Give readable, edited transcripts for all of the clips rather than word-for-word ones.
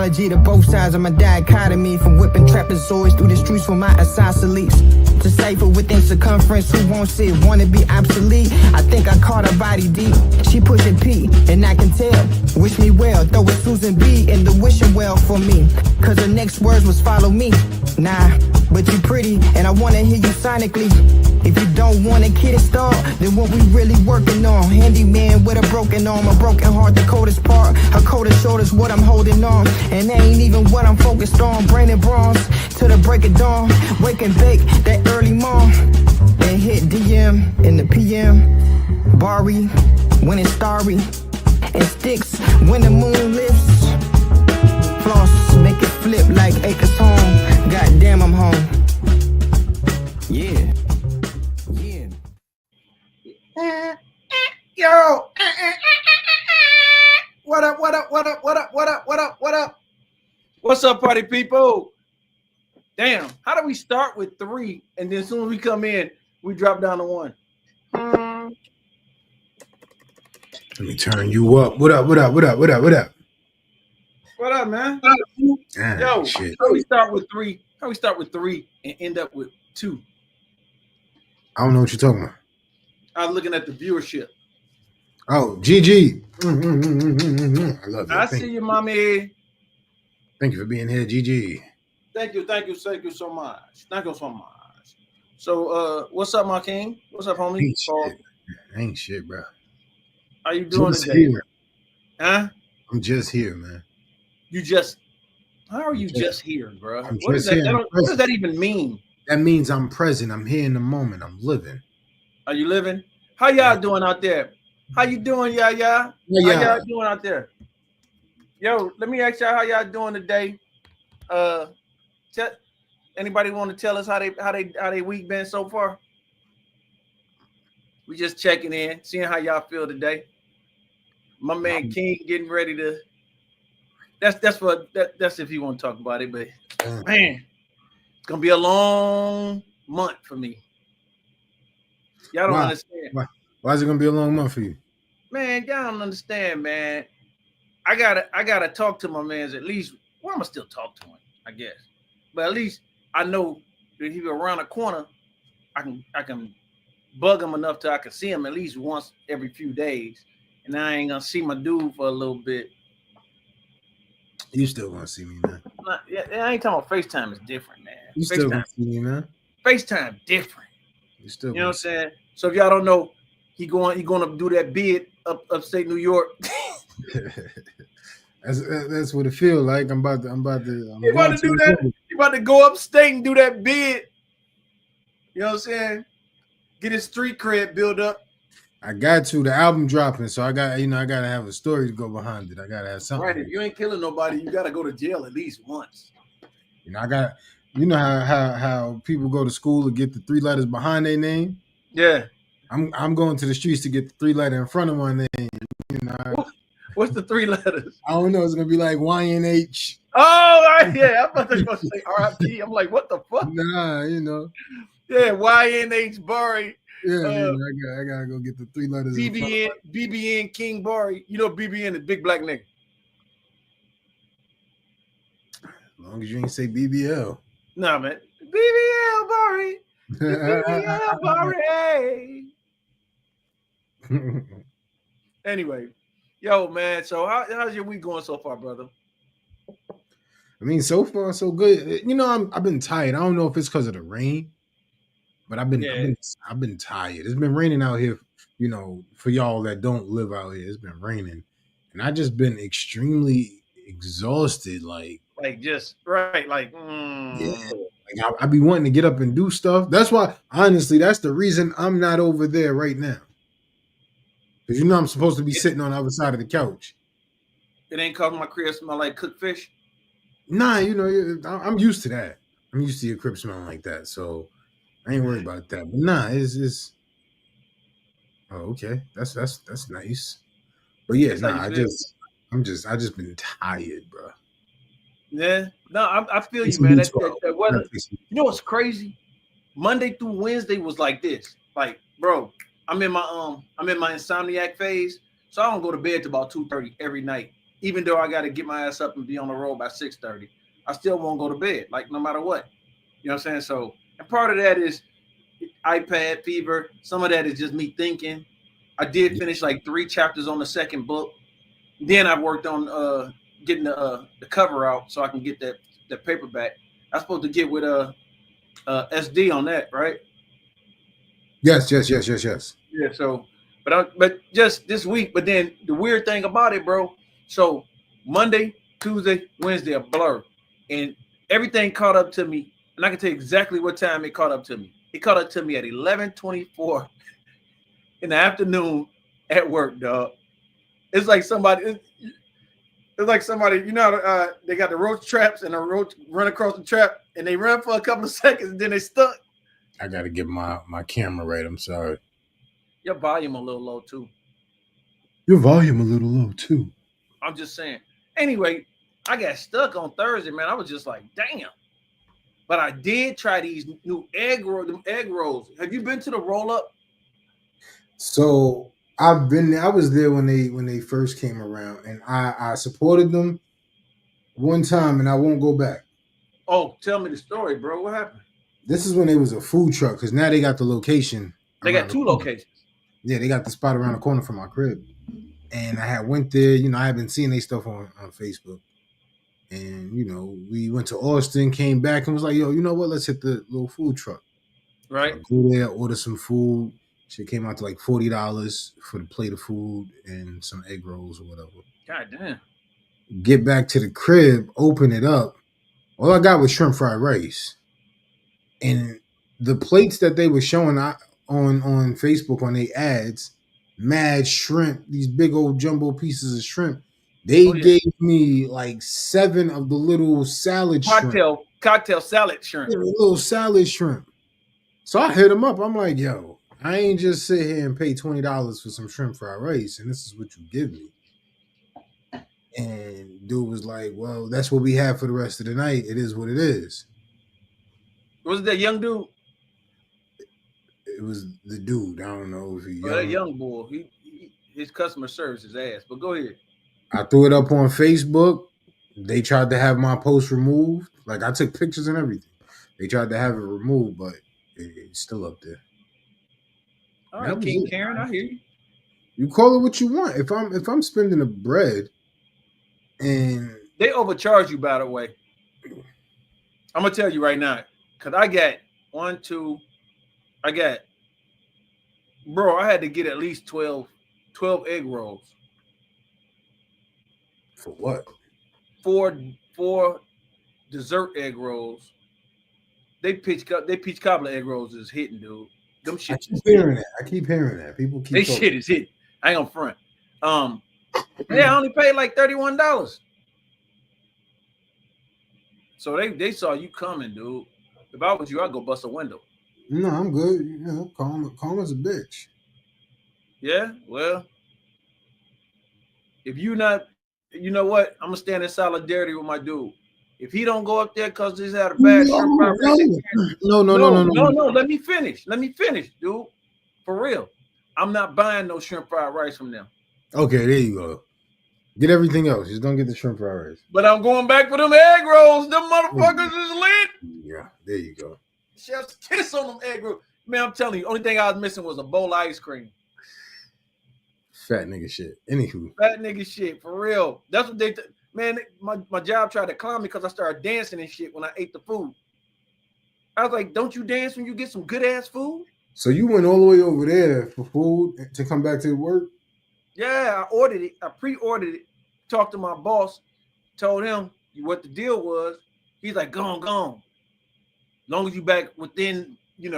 apology to both sides of my dichotomy. From whipping trapezoids through the streets with my isosceles. To cipher within circumference, who wants it, wanna be obsolete. I think I caught her body deep. She pushing P, and I can tell. Wish me well, throw a Susan B in the wishing well for me. Cause her next words was follow me. Nah, but you pretty, and I wanna hear you sonically. If you don't want a kid installed, then what we really working on? Handyman with a broken arm, a broken heart, the coldest part. Her coldest shoulder's what I'm holding on. And that ain't even what I'm focused on. Brain and bronze, till the break of dawn. Wake and bake, that early morn. Then hit DM in the PM. Barry, when it's starry. And sticks when the moon lifts. Floss, make it flip like Acres home. Goddamn, I'm home. Yeah. Yo, what up? What's up, party people? Damn, how do we start with 3 and then as soon as we come in, we drop down to 1? Let me turn you up. What up? What up, man? Yo, shit. How we start with 3? How we start with 3 and end up with 2? I don't know what you're talking about. I was looking at the viewership. Oh, GG. I love you. I see you, mommy. Thank you for being here, GG. Thank you so much. Thank you so much. So, what's up, my king? What's up, homie? Ain't shit, bro. How you doing just today? Here. Huh? I'm just here, man. How are you just here, bro? What does that even mean? That means I'm present. I'm here in the moment. I'm living. Are you living? How y'all doing out there? How you doing, y'all? How y'all doing out there? Yo, let me ask y'all how y'all doing today. Anybody want to tell us how they week been so far? We just checking in, seeing how y'all feel today. My man King getting ready to. That's if you want to talk about it, but man, it's gonna be a long month for me. Y'all don't understand. Why is it gonna be a long month for you? Man, y'all don't understand, man. I gotta talk to my man's at least. Well, I'm gonna still talk to him, I guess. But at least I know that he's around the corner. I can bug him enough till I can see him at least once every few days. And I ain't gonna see my dude for a little bit. You still gonna see me, man. I ain't talking about FaceTime is different, man. You still gonna see me, man. FaceTime different. You know what I'm saying? So if y'all don't know, he gonna do that bid upstate New York. That's what it feels like. I'm about to do that. You about to go upstate and do that bid. You know what I'm saying? Get his street cred build up. I got to. The album dropping, so I gotta have a story to go behind it. I gotta have something. Right. If you ain't killing nobody, you gotta go to jail at least once. How people go to school to get the 3 letters behind their name. Yeah. I'm going to the streets to get the 3 letter in front of my name. What's the 3 letters? I don't know. It's gonna be like YNH. Oh, yeah. I thought they were gonna say RIP. I'm like, what the fuck? Nah, Yeah, YNH Barry. Yeah, I gotta go get the 3 letters. BBN King Barry. You know BBN is big black nigga. As long as you ain't say BBL. Nah, man. BBL Barry. BBL Barry. Anyway, yo, man. So how's your week going so far, brother? I mean, so far so good. I've been tired. I don't know if it's because of the rain, but I've been tired. It's been raining out here. For y'all that don't live out here, it's been raining, and I just been extremely exhausted. I be wanting to get up and do stuff. That's why, honestly, that's the reason I'm not over there right now. Because I'm supposed to be sitting on the other side of the couch. It ain't cause my crib smell like cooked fish. Nah, I'm used to that. I'm used to your crib smelling like that, so I ain't worried about that. But nah, it's. Oh, okay, that's nice. But yeah, I just been tired, bro. Yeah, no, I feel you, man. That weather. You know what's crazy? Monday through Wednesday was like this. Like, bro, I'm in my insomniac phase, so I don't go to bed till about 2:30 every night. even though I got to get my ass up and be on the road by 6:30, I still won't go to bed, like no matter what. You know what I'm saying? So, and part of that is iPad fever. Some of that is just me thinking. I did finish like 3 chapters on the second book. Then I worked on getting the cover out so I can get that paperback. I'm supposed to get with SD on that, right? Yes. Yeah. So, but just this week. But then the weird thing about it, bro. So Monday, Tuesday, Wednesday, a blur, and everything caught up to me. And I can tell you exactly what time it caught up to me. It caught up to me at 11:24 in the afternoon at work, dog. It's like somebody. It's like somebody, you know, they got the roach traps and the roach run across the trap and they run for a couple of seconds and then they stuck. I got to get my camera right. I'm sorry. Your volume a little low too. Your volume a little low too. I'm just saying. Anyway, I got stuck on Thursday, man. I was just like, damn. But I did try these new egg rolls. Have you been to the roll up? So I've been there. I was there when they first came around, and I supported them one time, and I won't go back. Oh, tell me the story, bro. What happened? This is when it was a food truck, because now they got the location. They got 2 locations. Yeah, they got the spot around the corner from my crib. And I had went there, you know, I had been seeing their stuff on Facebook. And, you know, we went to Austin, came back, and was like, yo, you know what? Let's hit the little food truck. Right. So I go there, order some food. Shit came out to like $40 for the plate of food and some egg rolls or whatever. God damn. Get back to the crib, open it up. All I got was shrimp fried rice. And the plates that they were showing on Facebook on their ads, mad shrimp, these big old jumbo pieces of shrimp. They gave me like 7 of the little salad shrimp. Cocktail salad shrimp. Yeah, little salad shrimp. So I hit them up. I'm like, yo, I ain't just sit here and pay $20 for some shrimp fried rice, and this is what you give me. And dude was like, well, that's what we have for the rest of the night. It is what it is. Was it that young dude? It was the dude. I don't know if he young. That young boy. His customer service is ass. But go ahead. I threw it up on Facebook. They tried to have my post removed. Like, I took pictures and everything. They tried to have it removed, but it's still up there. All right, King Karen, I hear you. You call it what you want. If I'm spending the bread, and they overcharge you, by the way. I'm gonna tell you right now, because I got I had to get at least 12 egg rolls. For what? 4 dessert egg rolls. They peach cobbler egg rolls is hitting, dude. Them shit. I keep hearing that. People keep. They shit is hitting. I ain't gonna front. Yeah, I only paid like $31. So they saw you coming, dude. If I was you, I'd go bust a window. No, I'm good. You know, calm as a bitch. Yeah, well, if you not, you know what? I'm gonna stand in solidarity with my dude. If he don't go up there because he's had a bad no. Let me finish, dude. For real, I'm not buying no shrimp fried rice from them. Okay, there you go. Get everything else. Just don't get the shrimp fried rice. But I'm going back for them egg rolls. Them motherfuckers is lit. Yeah, there you go. Chef's kiss on them egg rolls. Man, I'm telling you, only thing I was missing was a bowl of ice cream. Fat nigga shit. Anywho. Fat nigga shit, for real. That's what they man, my job tried to clown me because I started dancing and shit when I ate the food. I was like, don't you dance when you get some good ass food? So you went all the way over there for food to come back to work? Yeah, I ordered it. I pre-ordered it. Talked to my boss, told him what the deal was. He's like, go on. As long as you back within, you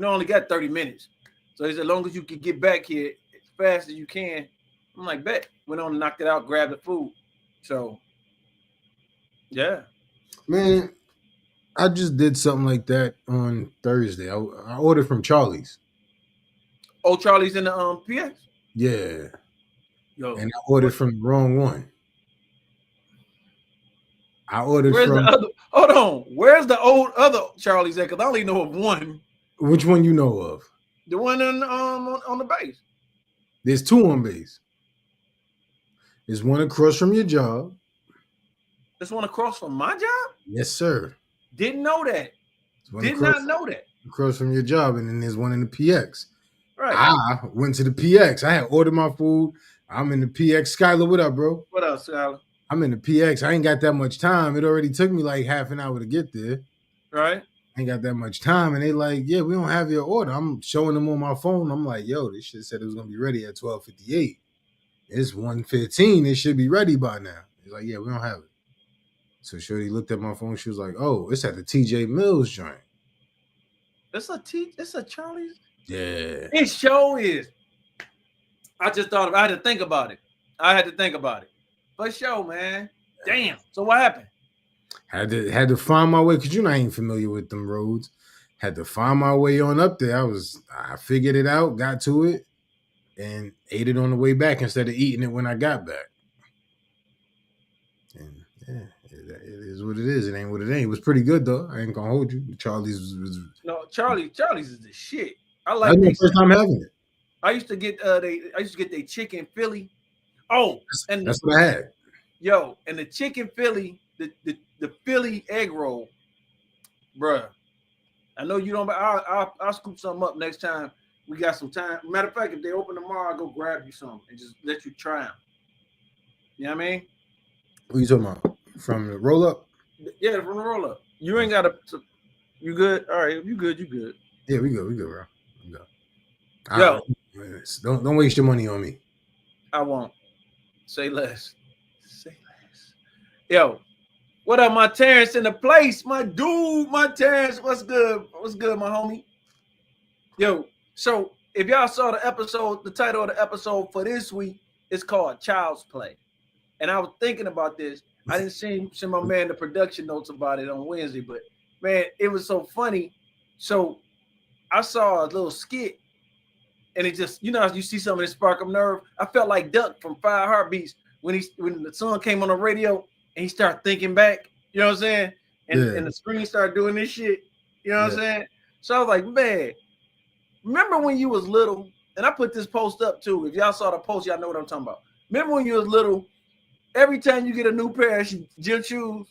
only got 30 minutes. So he said, as long as you can get back here as fast as you can. I'm like, bet. Went on and knocked it out, grabbed the food. So, yeah. Man, I just did something like that on Thursday. I ordered from Charlie's. Oh, Charlie's in the PX? Yeah. Yo, and I ordered from the wrong one. I ordered where's from... the other? Hold on. Where's the other Charlie's at? Because I only know of one. Which one you know of? The one on the base. There's 2 on base. It's one across from your job. This one across from my job? Yes, sir. Didn't know that. Did not know that. Across from your job, and then there's one in the PX. Right. I went to the PX. I had ordered my food. I'm in the PX. Skylar, what up, bro? What up, Skylar? I'm in the PX. I ain't got that much time. It already took me like half an hour to get there. Right. I ain't got that much time. And they like, yeah, we don't have your order. I'm showing them on my phone. I'm like, yo, this shit said it was going to be ready at 12:58. It's 1:15. It should be ready by now. He's like, yeah, we don't have it. So Shorty looked at my phone. She was like, oh, it's at the TJ Mills joint. It's a Charlie's? Yeah. It sure is. I just thought I had to think about it. For sure, man. Damn. So what happened? Had to find my way, because I ain't familiar with them roads. Had to find my way on up there. I figured it out, got to it, and ate it on the way back instead of eating it when I got back. And yeah, it is what it is. It ain't what it ain't. It was pretty good though. I ain't gonna hold you. Charlie's was no, Charlie's is the shit. I like my first time having it. I used to get their chicken Philly. Oh, and that's what I had. Yo, and the chicken Philly, the Philly egg roll, bruh. I know you don't, but I'll scoop something up next time we got some time. Matter of fact, if they open tomorrow, I'll go grab you some and just let you try them. You know what I mean? What are you talking about? From the roll up? Yeah, from the roll up. You ain't got to. You good? All right, you good? Yeah, we good, bro. We go. Yo, don't waste your money on me. I won't. Say less. Yo, what up, my Terrence in the place? My dude, my Terrence. What's good? What's good, my homie? Yo, so if y'all saw the episode, the title of the episode for this week is called Child's Play. And I was thinking about this. I didn't see my man the production notes about it on Wednesday, but man, it was so funny. So I saw a little skit, and it just, you see something that spark up nerve. I felt like Duck from 5 Heartbeats when the song came on the radio and he started thinking back. You know what I'm saying? And the screen started doing this shit. You know what I'm saying? So I was like, man, remember when you was little? And I put this post up too. If y'all saw the post, y'all know what I'm talking about. Remember when you was little? Every time you get a new pair of gym shoes,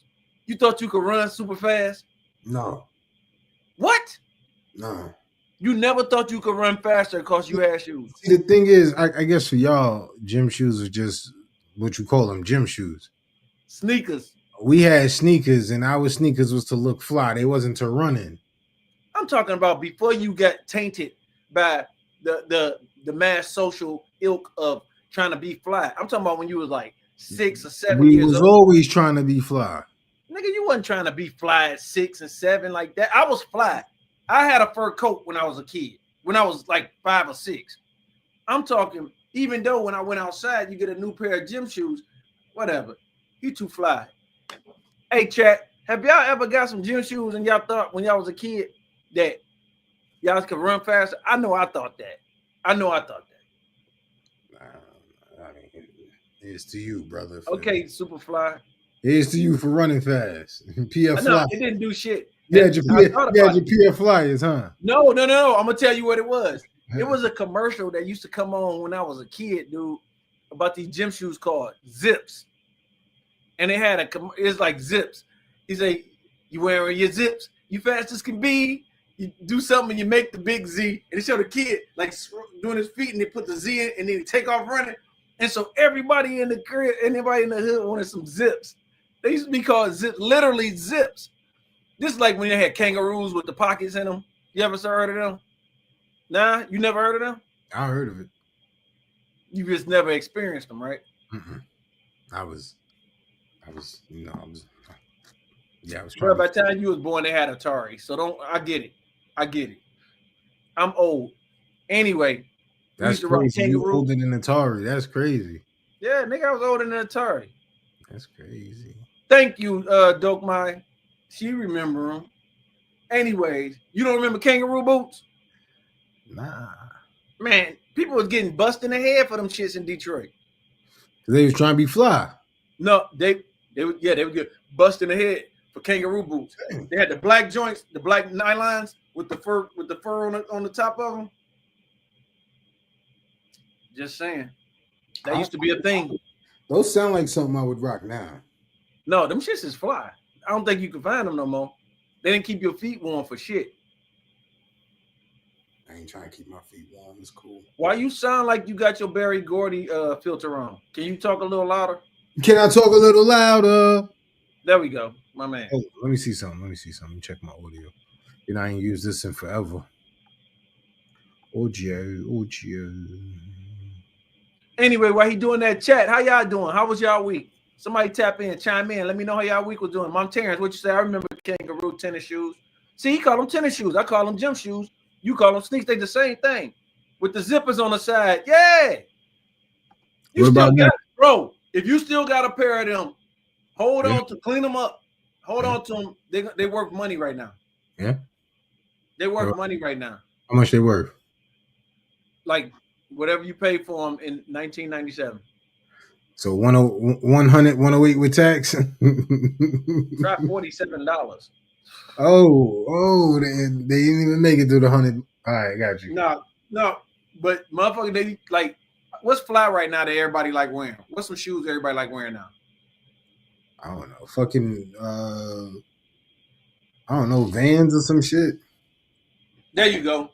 you thought you could run super fast? No. What? No. You never thought you could run faster because you had shoes? See, the thing is, I guess for y'all, gym shoes are just what you call them, gym shoes. Sneakers. We had sneakers, and our sneakers was to look fly. They wasn't to run in. I'm talking about before you got tainted by the mass social ilk of trying to be fly. I'm talking about when you was like 6 or 7 years old. We was always trying to be fly. Nigga, you wasn't trying to be fly at 6 and 7 like that. I was fly. I had a fur coat when I was a kid, when I was like 5 or 6. I'm talking, even though when I went outside, you get a new pair of gym shoes, whatever. You too fly. Hey, chat, have y'all ever got some gym shoes and y'all thought when y'all was a kid that y'all could run faster? I know I thought that. I mean, it's to you, brother. Okay, Superfly. It's to you for running fast. PF No, it didn't do shit. Yeah, your PF Flyers, huh? No. I'm gonna tell you what it was. It was a commercial that used to come on when I was a kid, dude, about these gym shoes called Zips. And they had it's like Zips. He say, you wearing your Zips, you fast as can be. You do something and you make the big Z. And they show the kid like doing his feet and they put the Z in and then he take off running. And so everybody in the crib, anybody in the hood wanted some Zips. They used to be called Zips, literally Zips. This is like when they had kangaroos with the pockets in them. You ever heard of them? Nah, you never heard of them? I heard of it. You just never experienced them, right? Mm-mm. I was. Bro, by the time you was born, they had Atari. So I get it. I'm old. Anyway, that's crazy. You older than Atari. That's crazy. Yeah, nigga, I was older than Atari. That's crazy. Thank you, Doke Mai. She remember them. Anyways, you don't remember kangaroo boots? Nah. Man, people was getting busted in the head for them shits in Detroit. They was trying to be fly. No, they would get busted in the head for kangaroo boots. They had the black joints, the black nylons with the fur on the top of them. Just saying. That used to be a thing. Those sound like something I would rock now. No, them shits is fly. I don't think you can find them no more. They didn't keep your feet warm for shit. I ain't trying to keep my feet warm. It's cool. Why you sound like you got your Barry Gordy filter on? Can you talk a little louder? Can I talk a little louder? There we go, my man. Oh, let me see something. Let me check my audio. You know, I ain't used this in forever. Audio. Anyway, while he doing that chat, how y'all doing? How was y'all week? Somebody tap in, chime in. Let me know how y'all week was doing. Mom Terrence, what you say? I remember kangaroo tennis shoes. See, he called them tennis shoes. I call them gym shoes. You call them sneaks. They the same thing. With the zippers on the side. Yeah. You What still about got, bro, if you still got a pair of them, hold on to clean them up. Hold on to them. They worth money right now. Yeah. They worth money right now. How much they worth? Like whatever you paid for them in 1997. So 100, 108 with tax. Try $47. Oh, they didn't even make it through the 100. All right, got you. No, but motherfucker, they like what's fly right now that everybody like wearing? What's some shoes everybody like wearing now? I don't know. Fucking I don't know, Vans or some shit. There you go.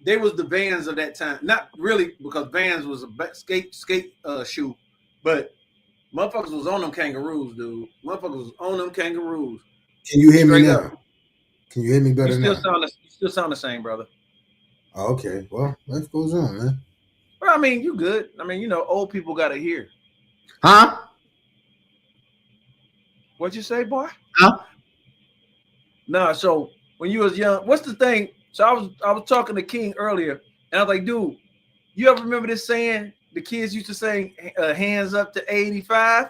They was the Vans of that time. Not really, because Vans was a skate shoe, but motherfuckers was on them kangaroos, dude. Motherfuckers was on them kangaroos. Can you hear me now? Up. Can you hear me better now? You still sound the same, brother. Oh, okay. Well, life goes on, man. Well, I mean, you good. I mean, you know, old people gotta hear. Huh? What'd you say, boy? Huh? Nah, so when you was young, what's the thing? So I was talking to King earlier, and I was like, dude, you ever remember this saying? The kids used to say, hands up to 85.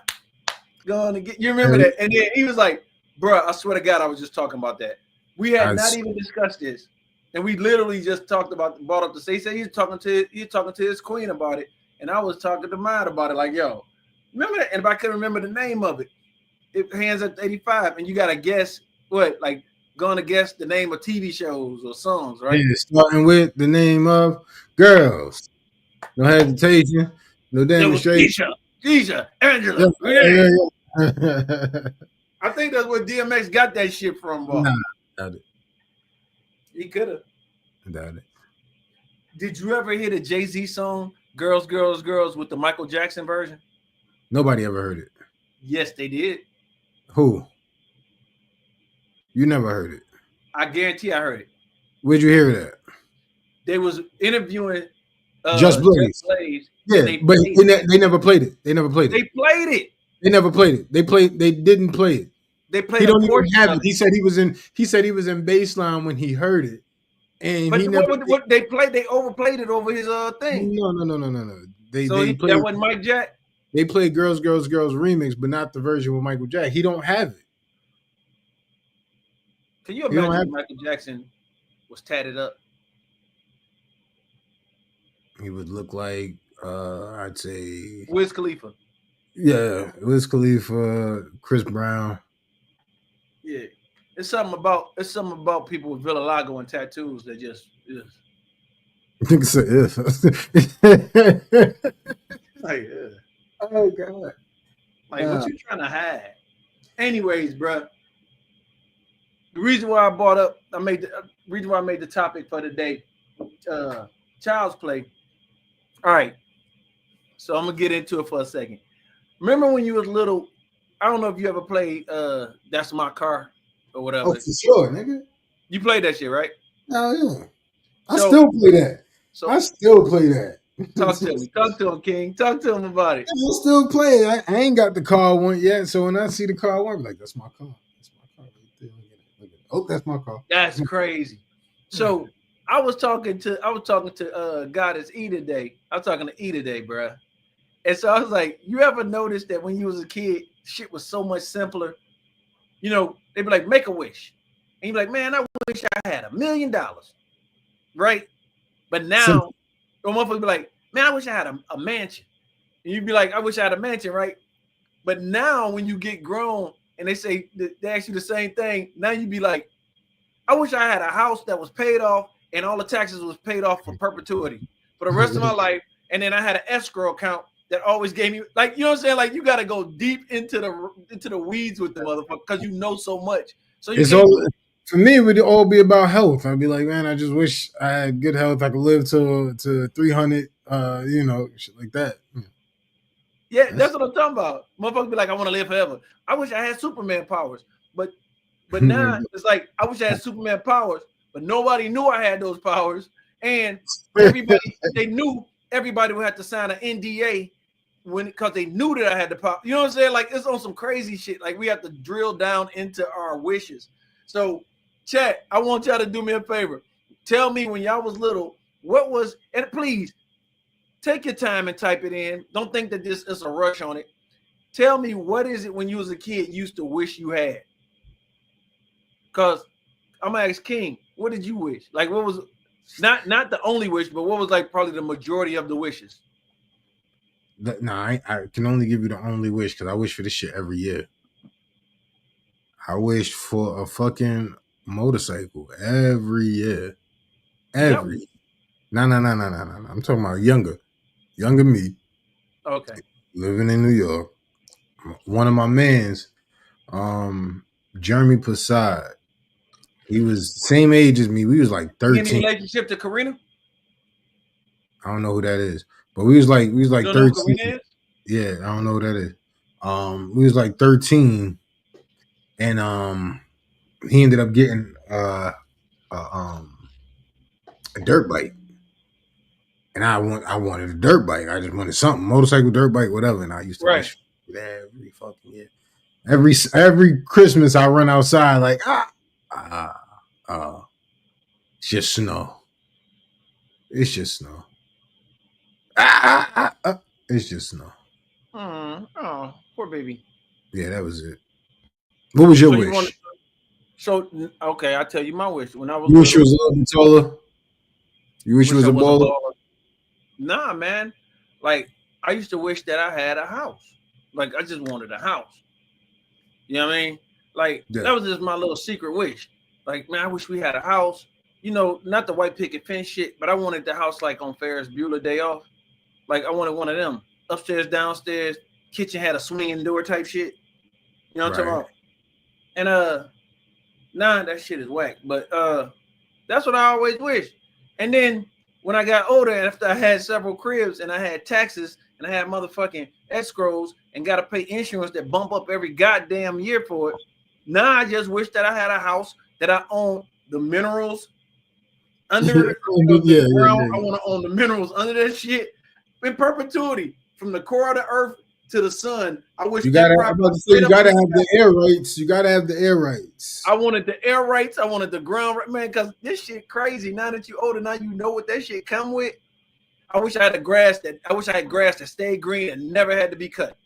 Going to get, you remember that? And then he was like, bro, I swear to God, I was just talking about that. We had not even discussed this. And we literally just brought up the say he's talking to his queen about it. And I was talking to mine about it, like, yo, remember that? And if I couldn't remember the name of it, hands up to 85, and you gotta guess what, like gonna guess the name of TV shows or songs, right? Yeah, starting with the name of girls. No hesitation, no demonstration. Keisha, Angela. Yeah. I think that's where DMX got that shit from, bro. Nah, doubt it. He could have. Doubt it. Did you ever hear the Jay-Z song, Girls, Girls, Girls, with the Michael Jackson version? Nobody ever heard it. Yes, they did. Who? You never heard it. I guarantee I heard it. Where'd you hear it at? They was interviewing Just Blaze. Yeah, but they never played it. They never played it. They played it. They never played it. They didn't play it. They played. He don't even have it. He said he was in baseline when he heard it, and but he never. What they played, they overplayed it over his thing. No. They played, that wasn't Mike Jack. They played Girls, Girls, Girls remix, but not the version with Michael Jack. He don't have it. Can you imagine Michael Jackson was tatted up? He would look like I'd say Wiz Khalifa. Yeah, Wiz Khalifa, Chris Brown. Yeah, it's something about people with vitiligo and tattoos that just is. Like, oh God! Like, what you trying to hide? Anyways, bro. The reason why I made the topic for today, Child's Play. All right, so I'm gonna get into it for a second. Remember when you was little? I don't know if you ever played That's My Car or whatever. Oh, for sure, nigga. You played that shit, right? Oh yeah. I still play that. I still play that. Talk to me. Talk to him, King. Talk to him about it. I still play it. I ain't got the car one yet, so when I see the car one, I'm like, that's my car. That's my car. Look at it. Oh, that's my car. That's crazy. So I was talking to Goddess E today. I was talking to E today, bro. And so I was like, you ever noticed that when you was a kid, shit was so much simpler? You know, they'd be like, make a wish. And you'd be like, man, I wish I had $1 million. Right? But now, the motherfucker would be like, man, I wish I had a mansion. And you'd be like, I wish I had a mansion, right? But now when you get grown and they say, they ask you the same thing, now you'd be like, I wish I had a house that was paid off and all the taxes was paid off for perpetuity for the rest of my life. And then I had an escrow account that always gave me like, you know what I'm saying? Like you got to go deep into the weeds with the motherfucker because you know so much. So you It's all for me. It would all be about health. I'd be like, man, I just wish I had good health. I could live to 300. Shit like that. Yeah, that's what I'm talking about. Motherfuckers be like, I want to live forever. I wish I had Superman powers, but now it's like I wish I had Superman powers, but nobody knew I had those powers, and they knew everybody would have to sign an NDA because they knew that I had the power. You know what I'm saying? Like it's on some crazy shit. Like we have to drill down into our wishes. So, chat, I want y'all to do me a favor. Tell me when y'all was little, what was, and please take your time and type it in. Don't think that this is a rush on it. Tell me what is it when you was a kid you used to wish you had? Because I'm gonna ask King, what did you wish? Like what was not the only wish, but what was like probably the majority of the wishes? I can only give you the only wish because I wish for this shit every year. I wished for a fucking motorcycle every year. Every. No. I'm talking about younger me. Okay. Living in New York. One of my mans, Jeremy Passad. He was same age as me. We was like 13. Any relationship to Karina? I don't know who that is, but we was like 13. Yeah, I don't know who that is. We was like 13, and he ended up getting a dirt bike, and I wanted a dirt bike. I just wanted something, motorcycle, dirt bike, whatever. And I used to wish for that every fucking year. Every Christmas, I run outside like it's just snow. It's just snow. It's just snow. Oh, poor baby. Yeah, that was it. What was your wish? Okay, I'll tell you my wish. When I was you wish you was a little bit taller? You wish you was a baller? Nah, man. Like, I used to wish that I had a house. Like, I just wanted a house. You know what I mean? Like, that was just my little secret wish. Like, man, I wish we had a house. You know, not the white picket fence shit, but I wanted the house like on Ferris Bueller Day Off. Like, I wanted one of them. Upstairs, downstairs, kitchen had a swinging door type shit. You know what I'm talking about? And that shit is whack. But that's what I always wish. And then when I got older, after I had several cribs and I had taxes and I had motherfucking escrows and got to pay insurance that bump up every goddamn year for it, now I just wish that I had a house that I own the minerals under the ground. I want to own the minerals under that shit in perpetuity from the core of the earth to the sun. I wish you gotta have the air rights. You gotta have the air rights. I wanted the air rights. I wanted the ground right, man, because this shit crazy. Now that you're older, now you know what that shit come with. I wish I had grass that stayed green and never had to be cut.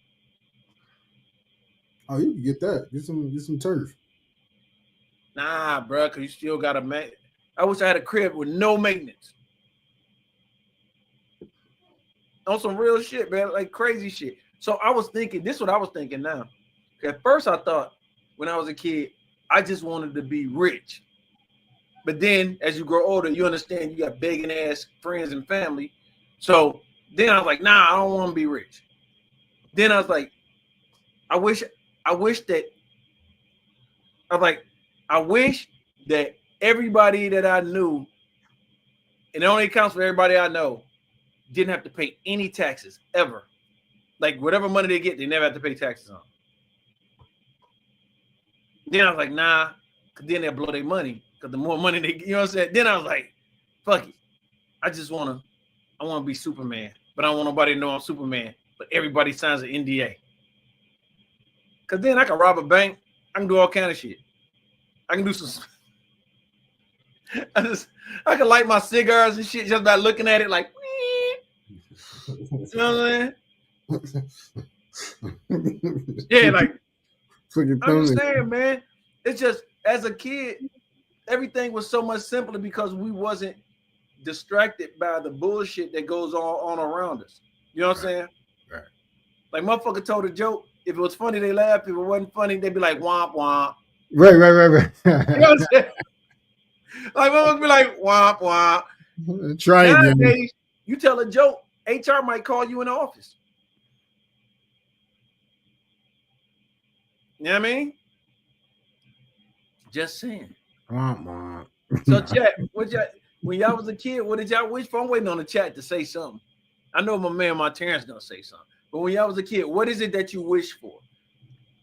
Oh, you can get that. Get some turf. Nah, bro, because you still gotta make. I wish I had a crib with no maintenance. On some real shit, man, like crazy shit. So I was thinking, this is what I was thinking now. At first I thought when I was a kid, I just wanted to be rich. But then as you grow older, you understand you got begging ass friends and family. So then I was like, nah, I don't want to be rich. Then I was like, I wish that everybody that I knew, and it only counts for everybody I know, didn't have to pay any taxes ever. Like whatever money they get, they never have to pay taxes on. Then I was like, nah, because then they'll blow their money. Because the more money they get, you know what I'm saying? Then I was like, fuck it. I want to be Superman. But I don't want nobody to know I'm Superman. But everybody signs an NDA. Because then I can rob a bank. I can do all kind of shit. I can do some... I can light my cigars and shit just by looking at it like... You know what I'm saying? Yeah, like I understand, man. It's just as a kid, everything was so much simpler because we wasn't distracted by the bullshit that goes on around us. You know what I'm saying? Right. Like motherfucker told a joke. If it was funny, they laugh. If it wasn't funny, they'd be like womp womp. Right. You know what I'm saying? Like motherfucker be like womp womp. Try it. You tell a joke, HR might call you in the office. You know what I mean? Just saying. Wah. So, chat, when y'all was a kid, what did y'all wish for? I'm waiting on the chat to say something. I know my man, my Terrence, gonna say something. But when y'all was a kid, what is it that you wish for?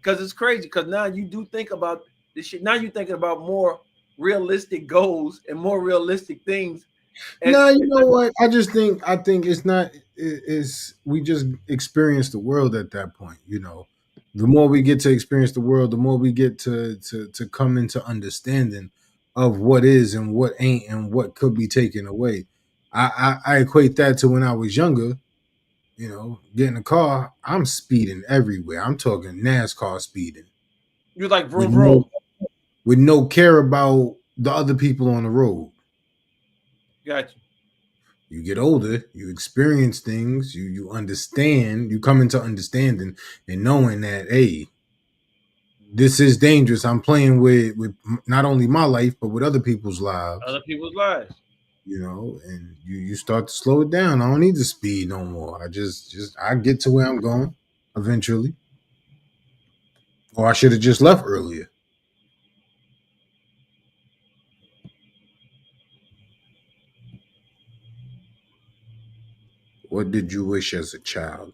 Because it's crazy. Because now you do think about this shit. Now you're thinking about more realistic goals and more realistic things. No, you know what? I think it's not. It's we just experience the world at that point. You know, the more we get to experience the world, the more we get to come into understanding of what is and what ain't and what could be taken away. I equate that to when I was younger. You know, getting a car, I'm speeding everywhere. I'm talking NASCAR speeding. You're like vroom with vroom. with no care about the other people on the road. Got you. You get older, you experience things, you understand, you come into understanding and knowing that, hey, this is dangerous. I'm playing with not only my life but with other people's lives. Other people's lives. You know, and you start to slow it down. I don't need to speed no more. I just I get to where I'm going eventually. Or I should have just left earlier. What did you wish as a child?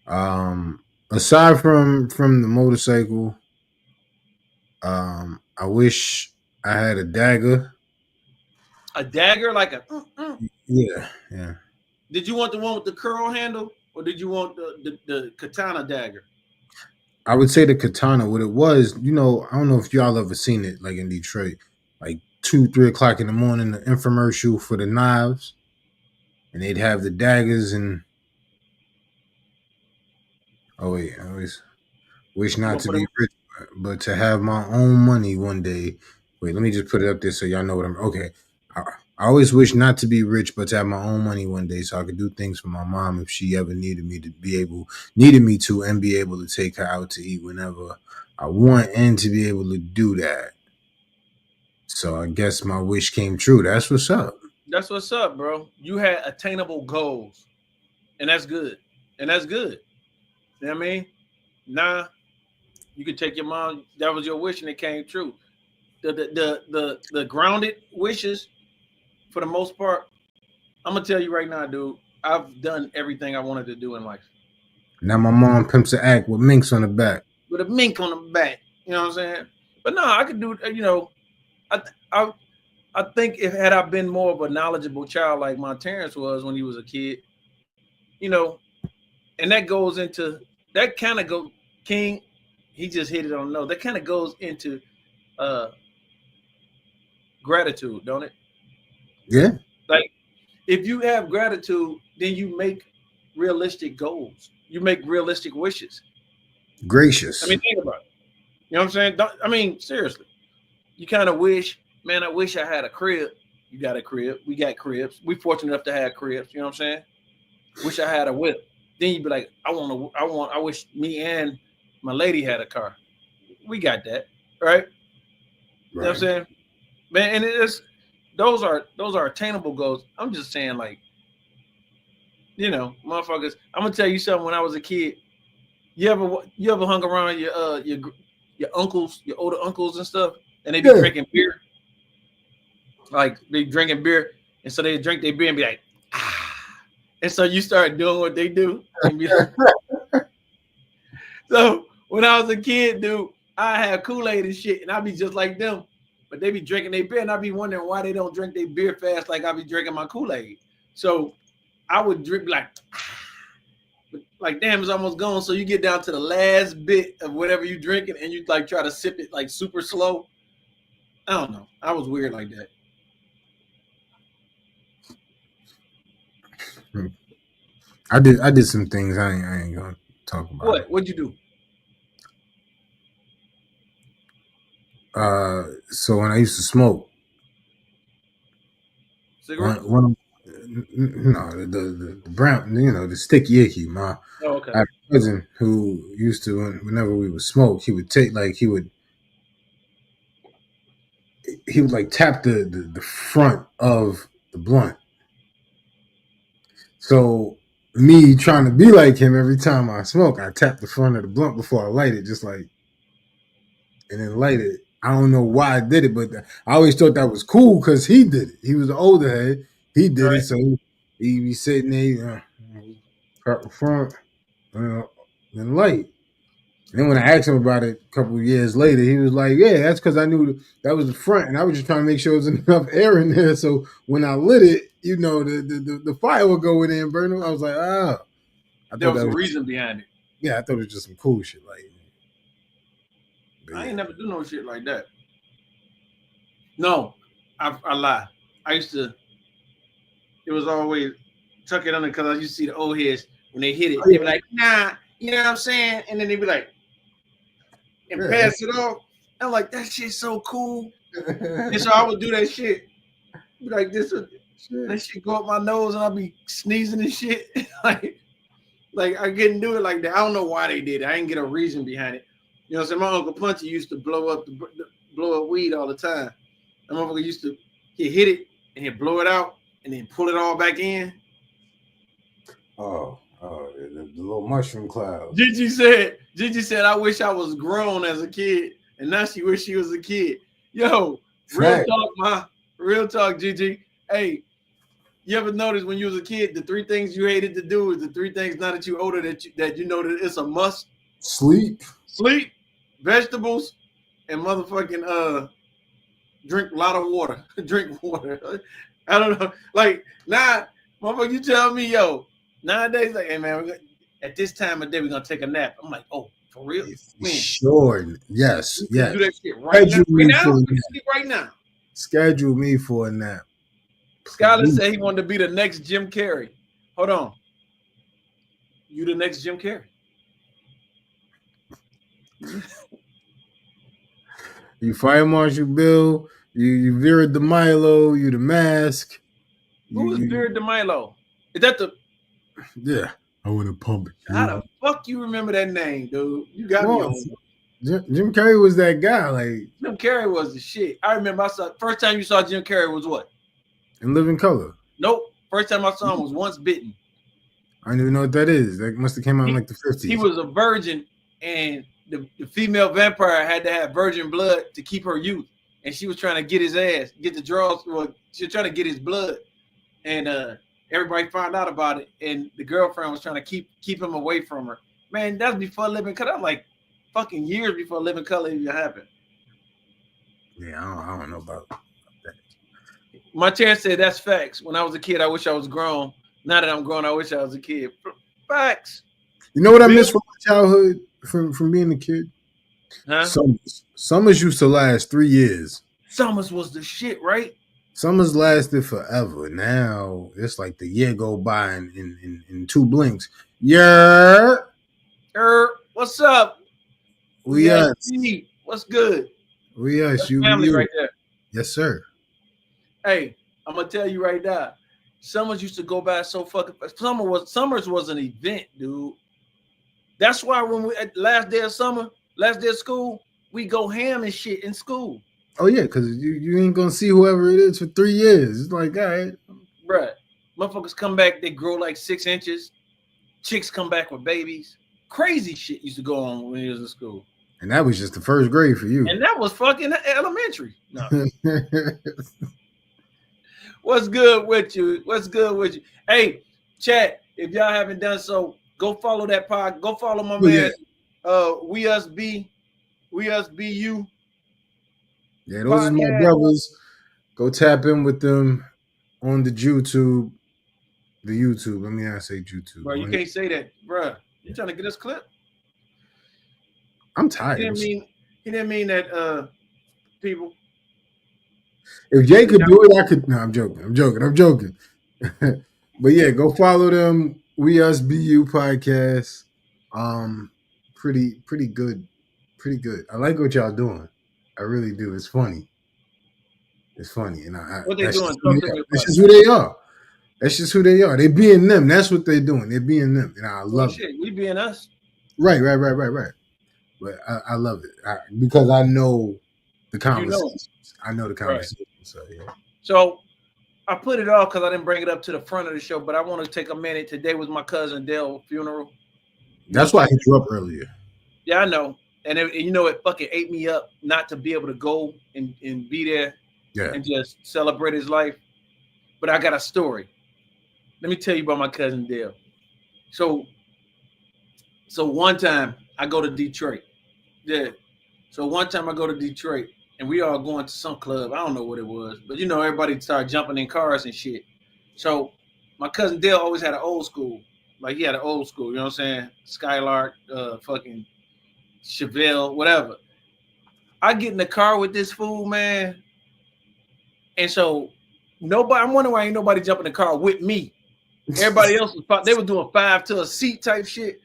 Aside from the motorcycle, I wish I had a dagger. A dagger, like a. Yeah. Did you want the one with the curl handle, or did you want the katana dagger? I would say the katana. What it was, you know, I don't know if y'all ever seen it, like in Detroit, like 2-3 o'clock in the morning, the infomercial for the knives, and they'd have the daggers and. Oh wait, I always wish not to be rich, but to have my own money one day. Wait, let me just put it up there so y'all know what I'm. Okay, I always wish not to be rich, but to have my own money one day, so I could do things for my mom if she ever needed me to, and be able to take her out to eat whenever I want, and to be able to do that. So I guess my wish came true. That's what's up. That's what's up, bro. You had attainable goals, and that's good. You know what I mean? Nah, you could take your mom. That was your wish, and it came true. The grounded wishes, for the most part, I'm gonna tell you right now, dude. I've done everything I wanted to do in life. Now my mom pimps an act with minks on the back. With a mink on the back, you know what I'm saying? But no, I could do. You know, I think if had I been more of a knowledgeable child like my Terrence was when he was a kid, you know, and that goes into that kind of go King. He just hit it on the nose. That kind of goes into gratitude, don't it? Yeah. Like if you have gratitude, then you make realistic goals. You make realistic wishes. Gracious. I mean, think about it. You know what I'm saying? Seriously. You kind of wish, man, I wish I had a crib. You got a crib. We got cribs. We fortunate enough to have cribs. You know what I'm saying? Wish I had a whip. Then you'd be like, I wish me and my lady had a car. We got that, right? You know what I'm saying? Man, and those are attainable goals. I'm just saying, like, you know, motherfuckers. I'm gonna tell you something. When I was a kid, you ever hung around your uncles, your older uncles and stuff, and they be drinking beer. Like they drinking beer, and so they drink their beer and be like, ah. And so you start doing what they do. And be like, so when I was a kid, dude, I had Kool-Aid and shit, and I'd be just like them. But they be drinking their beer, and I'd be wondering why they don't drink their beer fast like I be drinking my Kool-Aid. So I would drink like damn, it's almost gone. So you get down to the last bit of whatever you drinking, and you like try to sip it like super slow. I don't know. I was weird like that. I did some things I ain't gonna talk about. What'd you do? So when I used to smoke, cigarettes? The brown, you know, the sticky icky. I had a cousin who used to, whenever we would smoke, he would take he would like tap the front of the blunt. So me trying to be like him every time I smoke, I tap the front of the blunt before I light it, just like and then light it. I don't know why I did it, but I always thought that was cool because he did it. He was the older head. He did Right. it, so he be sitting there, front, and light. And then when I asked him about it a couple of years later, he was like, "Yeah, that's because I knew that was the front, and I was just trying to make sure there was enough air in there. So when I lit it, the fire would go in there and burn them." I was like, "Ah." There was a reason behind it. Yeah, I thought it was just some cool shit. I ain't never do no shit like that. No, I lie. I used to. It was always tuck it under because I used to see the old heads when they hit it. They be like, "Nah," you know what I'm saying? And then they be like, and pass it off. I'm like, that shit's so cool. And so I would do that shit. Be like, that shit go up my nose and I'll be sneezing and shit. like I couldn't do it like that. I don't know why they did it. I didn't get a reason behind it. You know what I'm saying? My Uncle Punchy used to blow up weed all the time. My motherfucker used to he'd hit it and he'd blow it out and then pull it all back in. Oh, the little mushroom cloud. Gigi said, I wish I was grown as a kid, and now she wish she was a kid. Yo, real talk, Gigi. Hey, you ever notice when you was a kid, the 3 things you hated to do is the 3 things now that you're older that you know that it's a must? Sleep, vegetables, and motherfucking drink a lot of water. Drink water. I don't know. Like now, motherfucker, you tell me, yo, nowadays, like, hey man, at this time of day we're gonna take a nap. I'm like, oh, for real? Sure. Yes. Do that shit right now. Schedule me for a nap. Skyler said he wanted to be the next Jim Carrey. Hold on. You the next Jim Carrey. You Fire Marshal Bill, you Vera DeMilo, you the Mask. Who is Vera DeMilo? Is that the Yeah, I want to pump it. How the fuck you remember that name, dude? You got me on. Jim Carrey was that guy. Like Jim Carrey was the shit. I remember first time you saw Jim Carrey was what? In Living Color. Nope. First time I saw him was Once Bitten. I don't even know what that is. That must have came out in like the 50s. He was a virgin, and the female vampire had to have virgin blood to keep her youth. And she was trying to get his ass, get the draws. Well, she was trying to get his blood. And everybody found out about it. And the girlfriend was trying to keep him away from her. Man, that's before Living Color. That was like fucking years before Living Color even happened. Yeah, I don't know about that. My chair said that's facts. When I was a kid, I wish I was grown. Now that I'm grown, I wish I was a kid. Facts. You know what I miss from my childhood, from being a kid? Huh? Summers used to last 3 years. Summers was the shit, right? Summers lasted forever. Now it's like the year go by in 2 blinks. Yeah. What's up? What's good? That's you family right there. Yes, sir. Hey, I'm gonna tell you right now. Summers used to go by so fucking fast. Summers was an event, dude. That's why when we at last day of school, we go ham and shit in school. Oh yeah, because you ain't gonna see whoever it is for 3 years. It's like, all right, bruh. Motherfuckers come back, they grow like 6 inches. Chicks come back with babies. Crazy shit used to go on when he was in school. And that was just the first grade for you. And that was fucking elementary. No. What's good with you? Hey, chat, if y'all haven't done so, go follow that pod. Go follow my man. We Us Be You. Yeah, those are my brothers. Go tap in with them on the YouTube. I mean, I say YouTube. Bro, you can't say that, bro. You trying to get us clip? I'm tired. He didn't mean that, people. If Jay could do it, I could. No, I'm joking. But yeah, go follow them. We Us Be You podcast. Pretty good. I like what y'all doing. I really do. It's funny. And what they doing? That's just who they are. That's just who they are. They being them. That's what they're doing. They're being them. And I love it. We being us. Right. But I love it because I know the conversations. I know the conversation. Right. So yeah. So I put it off because I didn't bring it up to the front of the show, but I want to take a minute. Today was my cousin Dale's funeral. That's why I hit you up earlier. Yeah, I know. and it fucking ate me up not to be able to go and be there and just celebrate his life. But I got a story. Let me tell you about my cousin Dale. So one time I go to Detroit. Yeah. So one time I go to Detroit and we all going to some club. I don't know what it was, but everybody started jumping in cars and shit. So my cousin Dale always had an old school. Like he had an old school, you know what I'm saying? Skylark, fucking Chevelle, whatever. I get in the car with this fool, man. And so I'm wondering why ain't nobody jumping in the car with me. Everybody else they were doing 5 to a seat type shit.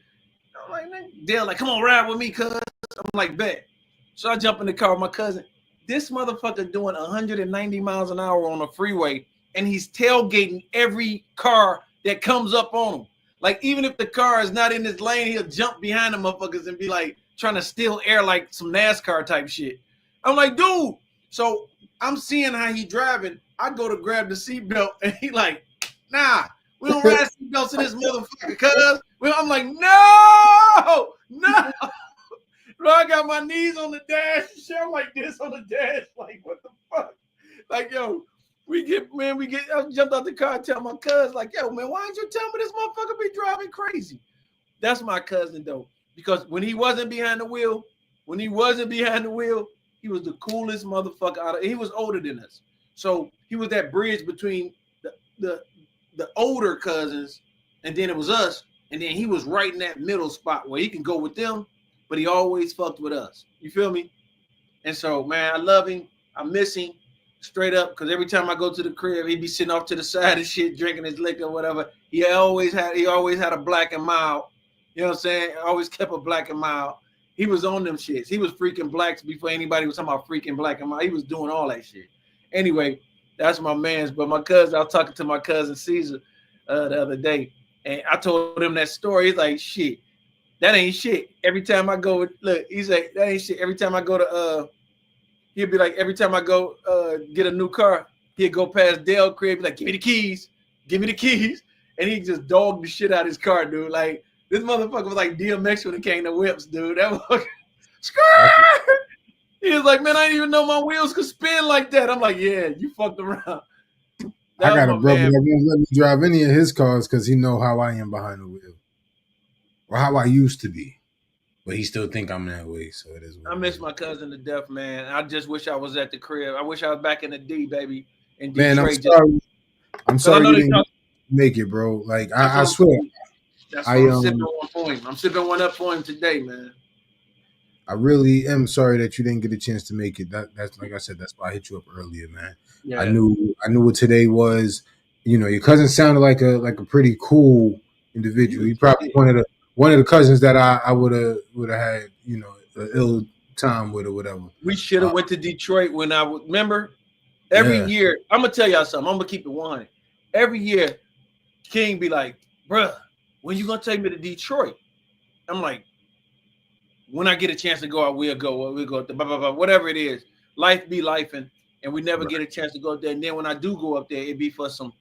I'm like, man, Dale, like, come on, ride with me, cuz. I'm like, bet. So I jump in the car with my cousin. This motherfucker doing 190 miles an hour on the freeway, and he's tailgating every car that comes up on him. Like, even if the car is not in his lane, he'll jump behind the motherfuckers and be like trying to steal air like some NASCAR type shit. I'm like, dude. So I'm seeing how he driving. I go to grab the seatbelt, and he like, nah, we don't ride seatbelts in this motherfucker, cuz. I'm like, no. Bro, I got my knees on the dash. I'm like this on the dash. Like, what the fuck? Like, yo, I jumped out the car and tell my cousin, like, yo, man, why didn't you tell me this motherfucker be driving crazy? That's my cousin, though. Because when he wasn't behind the wheel, he was the coolest motherfucker out of. He was older than us. So he was that bridge between the older cousins, and then it was us, and then he was right in that middle spot where he can go with them, but he always fucked with us. You feel me? And so, man, I love him. I miss him straight up, because every time I go to the crib, he'd be sitting off to the side and shit, drinking his liquor or whatever. He always had a Black and Mild. You know what I'm saying? Always kept a Black and Mild. He was on them shits. He was freaking blacks before anybody was talking about freaking Black and Mild. He was doing all that shit. Anyway, that's my man's. But my cousin, I was talking to my cousin Caesar the other day, and I told him that story. He's like, shit, that ain't shit. Every time I go, look, he's like, that ain't shit. Every time I go to, he'll be like, every time I go get a new car, he'll go past Dale crib, be like, give me the keys. And he just dogged the shit out of his car, dude. Like, this motherfucker was like DMX when it came to whips, dude. That motherfucker, he was like, man, I didn't even know my wheels could spin like that. I'm like, yeah, you fucked around. I got a brother that won't let me drive any of his cars because he know how I am behind the wheel, or how I used to be, but he still think I'm that way. So it is. I miss my cousin to death, man. I just wish I was at the crib. I wish I was back in the D, baby. In man, Detroit. I'm sorry you didn't make it, bro. Like I swear. I'm sipping one for him. I'm sipping one up for him today, man. I really am sorry that you didn't get a chance to make it. That's like I said. That's why I hit you up earlier, man. Yeah. I knew what today was. You know, your cousin sounded like a pretty cool individual. He probably one of the cousins that I would have had, you know, an ill time with or whatever. We should have went to Detroit when I would remember. Every year, I'm gonna tell y'all something. I'm gonna keep it 100. Every year, King be like, bruh, when you gonna take me to Detroit? I'm like, when I get a chance to go, I will go. We'll go to blah, blah, blah, whatever it is. Life be lifing, and we never get a chance to go up there. And then when I do go up there, it be for some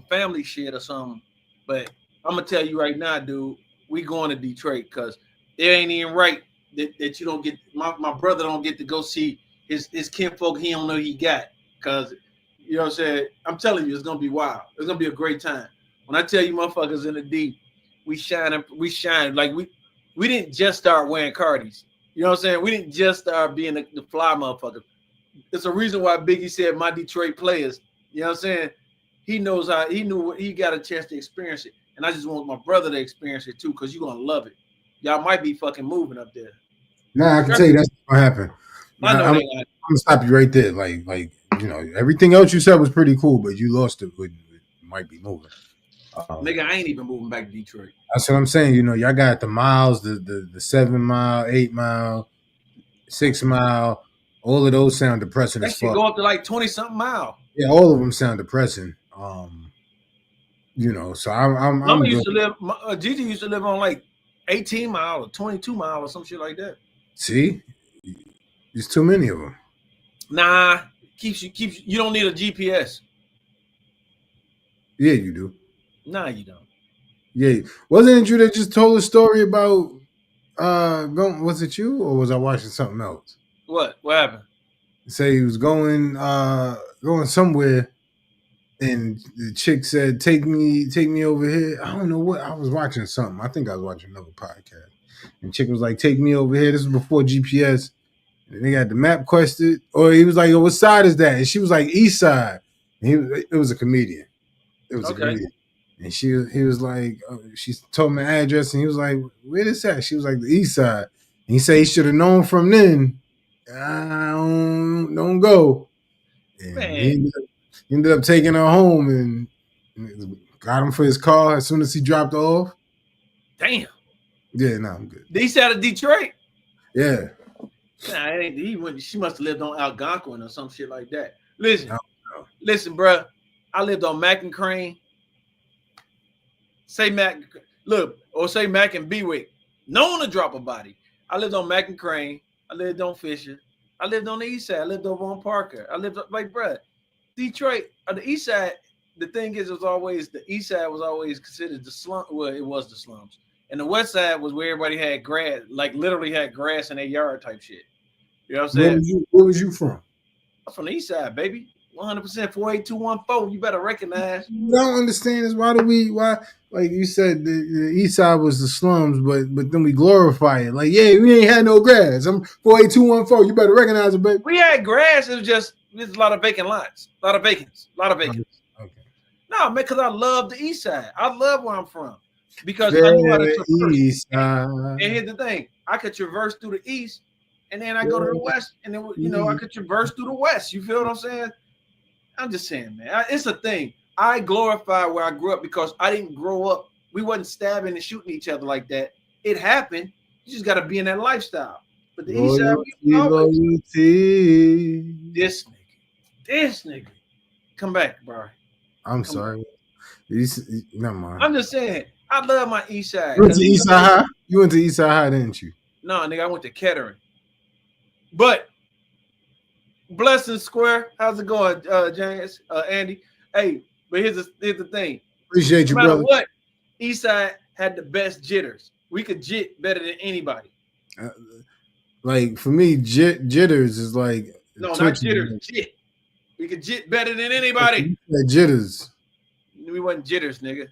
family shit or something. But I'm gonna tell you right now, dude, we going to Detroit because it ain't even right that you don't get my brother don't get to go see his kinfolk he don't know he got. Because you know what I'm saying? I'm telling you, it's gonna be wild. It's gonna be a great time. When I tell you motherfuckers in the D, we shine like we didn't just start wearing Cardis. You know what I'm saying? We didn't just start being the fly motherfuckers. There's a reason why Biggie said my Detroit players. You know what I'm saying? He knew he got a chance to experience it. And I just want my brother to experience it too, because you're gonna love it. Y'all might be fucking moving up there. Nah, I can tell you that's what happened. I'm gonna stop you right there. Like, you know, everything else you said was pretty cool, but you lost it with might be moving. Nigga, I ain't even moving back to Detroit. That's what I'm saying. You know, y'all got the miles, the 7 mile, 8 mile, 6 mile. All of those sound depressing as fuck. That shit go up to like 20-something miles. Yeah, all of them sound depressing. You know, so I'm Gigi used to live on like 18 mile or 22 mile or some shit like that. See, there's too many of them. Nah, keeps you don't need a GPS. Yeah, you do. Nah, you don't. Yeah, wasn't it you that just told a story about was it you or was I watching something else? What happened? Say he was going somewhere, and the chick said, take me over here. I don't know what, I was watching something. I think I was watching another podcast. And chick was like, take me over here. This was before GPS. And they got the map quested. Or he was like, what side is that? And she was like, east side. And it was a comedian. It was a comedian. And he was like, she told him the address, and he was like, where is that? She was like, the east side. And he said he should have known from then. I don't go. And he ended up taking her home and got him for his car as soon as he dropped off. Damn. Yeah, no, I'm good. East side of Detroit? Yeah. Nah, she must have lived on Algonquin or some shit like that. Listen, bro. I lived on Mack and Crane. Say Mack and Bewick. Known to drop a body. I lived on Mack and Crane. I lived on Fisher. I lived on the east side. I lived over on Parker. I lived like, bro, Detroit, the east side. The thing is, the east side was always considered the slum. Well, it was the slums. And the west side was where everybody had grass, like literally had grass in their yard type shit. You know what I'm saying? Where was you from? I'm from the east side, baby. 100% 48214. You better recognize. What I don't understand is why like you said, the east side was the slums, but then we glorify it. Like, yeah, we ain't had no grass. I'm 48214. You better recognize it, baby. We had grass. It was just there's a lot of vacant lots, a lot of vacants. Okay. No, man, because I love the east side. I love where I'm from. Because I knew how to traverse. And here's the thing: I could traverse through the east, and then I go to the west, and then I could traverse through the west. You feel what I'm saying? I'm just saying, man. It's a thing. I glorify where I grew up because I didn't grow up. We wasn't stabbing and shooting each other like that. It happened. You just got to be in that lifestyle. But the east side, this nigga, come back, bro. I'm sorry. Never mind. I'm just saying. I love my east side. You went to East Side High? You went to East Side High, didn't you? No, nigga, I went to Kettering. But Blessing Square, how's it going, James, Andy? Hey, but here's the thing. Appreciate you, no matter brother. What? East Side had the best jitters. We could jit better than anybody. Like for me, jitters is like not jitters, jit. We could jit better than anybody. Jitters. We wasn't jitters, nigga.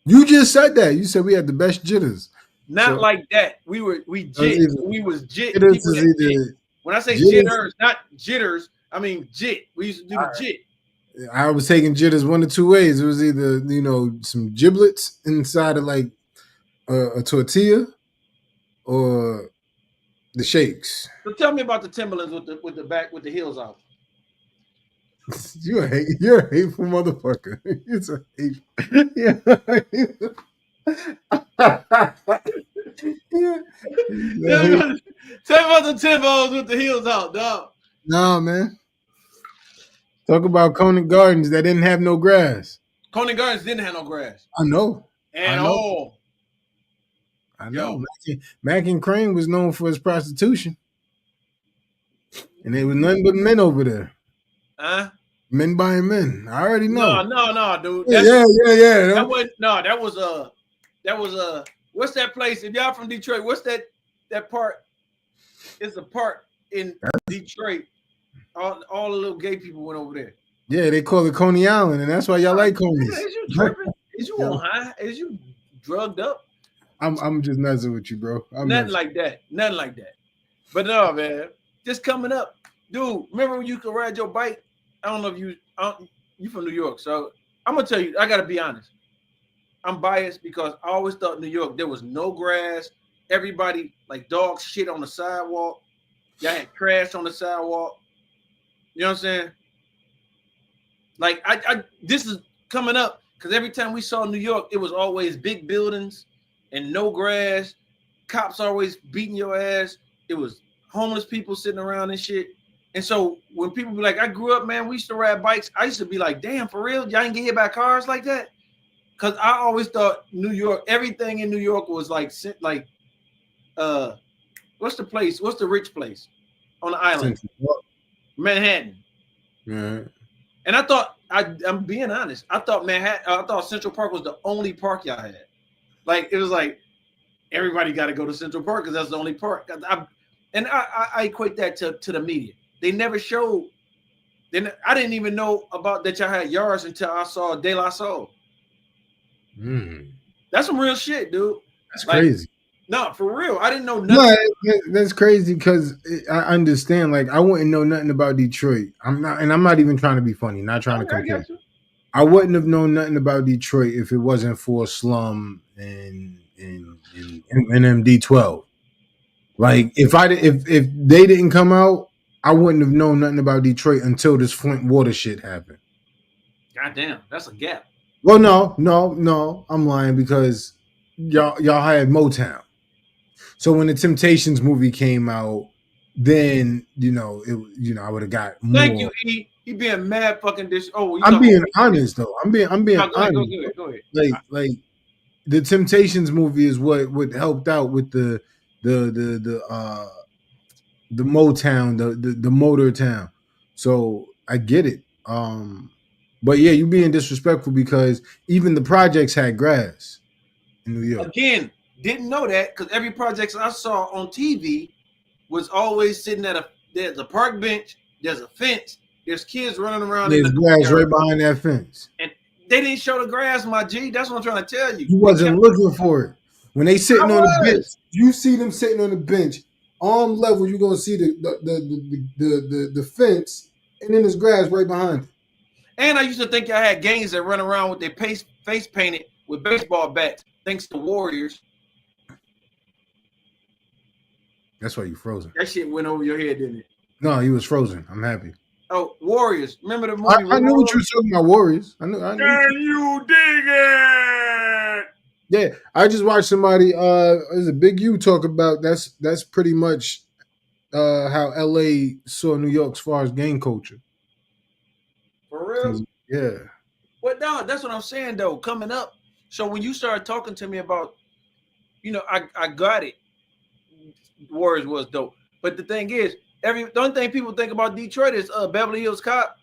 You just said that. You said we had the best jitters. Not like that. We jit. We was jit. When I say jitters, not jitters, I mean jit. We used to do the jit. I was taking jitters one of two ways. It was either some giblets inside of like a tortilla, or the shakes. So tell me about the Timberlands with the heels out. You're a hateful motherfucker. It's a hateful. Yeah. Tell me about the Timbos with the heels out, dog. No, man. Talk about Conant Gardens that didn't have no grass. Conant Gardens didn't have no grass. I know. I know. Mack and Crane was known for his prostitution. And there was nothing but men over there. Huh? Men buying men. I already know. No, dude. Yeah. That was what's that place? If y'all from Detroit, what's that part? It's a part in Detroit. All the little gay people went over there. Yeah, they call it Coney Island, and that's why y'all like Coney's. Is you tripping? Is you on high? Is you drugged up? I'm just messing with you, bro. Nothing like that. But no, man. Just coming up. Dude, remember when you could ride your bike? I don't know if you from New York, so I'm gonna tell you, I gotta be honest. I'm biased because I always thought New York there was no grass. Everybody like dog shit on the sidewalk. Y'all had trash on the sidewalk. You know what I'm saying? Like I this is coming up because every time we saw New York, it was always big buildings and no grass. Cops always beating your ass. It was homeless people sitting around and shit. And so when people be like, I grew up, man, we used to ride bikes. I used to be like, damn, for real? Y'all ain't get hit by cars like that? Because I always thought New York, everything in New York was like what's the place? What's the rich place on the island? Manhattan. Yeah. And I thought, I'm being honest, I thought Central Park was the only park y'all had. Like, it was like, everybody got to go to Central Park because that's the only park. I equate that to the media. They never showed. I didn't even know about that y'all had yards until I saw De La Soul. That's some real shit, dude. That's crazy. No, for real. I didn't know nothing. No, that's crazy because I understand. Like, I wouldn't know nothing about Detroit. I'm not even trying to be funny. Not trying to compare. I wouldn't have known nothing about Detroit if it wasn't for Slum and MD12. Like, if they didn't come out, I wouldn't have known nothing about Detroit until this Flint water shit happened. Goddamn, that's a gap. Well, no, I'm lying because y'all had Motown. So when the Temptations movie came out, then I would have got more. Thank you, E. He being mad fucking this. Oh, I'm being honest though. I'm being honest. Go ahead. Like the Temptations movie is what helped out with the Motown, the Motor Town. So I get it. But yeah, you being disrespectful because even the projects had grass in New York. Again, didn't know that because every project I saw on TV was always sitting there's a park bench, there's a fence, there's kids running around. There's grass right behind that fence. And they didn't show the grass, my G. That's what I'm trying to tell you. You wasn't looking for it. When they sitting on the bench, you see them sitting on the bench, arm level, you're gonna see the fence, and then there's grass right behind it. And I used to think y'all had gangs that run around with their face painted with baseball bats, thanks to Warriors. That's why you frozen. That shit went over your head, didn't it? No, he was frozen. I'm happy. Oh, Warriors. Remember the movie? I knew what you were talking about, Warriors. I knew. Can you dig it? Yeah, I just watched somebody. There's a Big U talk about that's pretty much how LA saw New York as far as gang culture. For real? Yeah. Well, no, that's what I'm saying though. Coming up, so when you started talking to me about, I got it. Warriors was dope, but the thing is, the only thing people think about Detroit is Beverly Hills Cop.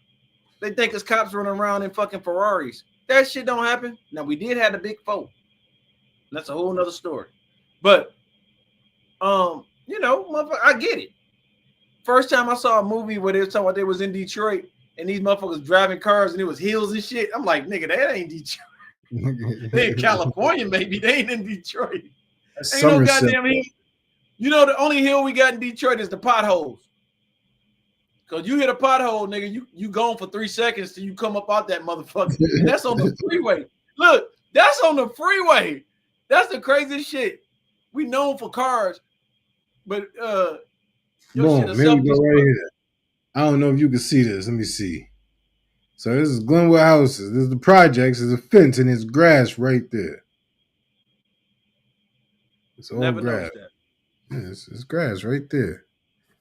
They think it's cops running around in fucking Ferraris. That shit don't happen. Now we did have the Big Four. That's a whole nother story. But motherfucker, I get it. First time I saw a movie where they were talking about they was in Detroit and these motherfuckers driving cars and it was hills and shit. I'm like, nigga, that ain't Detroit. They in California, maybe. They ain't in Detroit. Ain't no goddamn hill. The only hill we got in Detroit is the potholes. Cause you hit a pothole, nigga, you gone for 3 seconds till you come up out that motherfucker. And that's on the freeway. Look, that's on the freeway. That's the craziest shit. We known for cars, but Boom, here we go right here. I don't know if you can see this. Let me see. So this is Glenwood Houses. This is the projects. There's a fence and there's grass right there. It's all Never grass. That. Yeah, it's grass right there.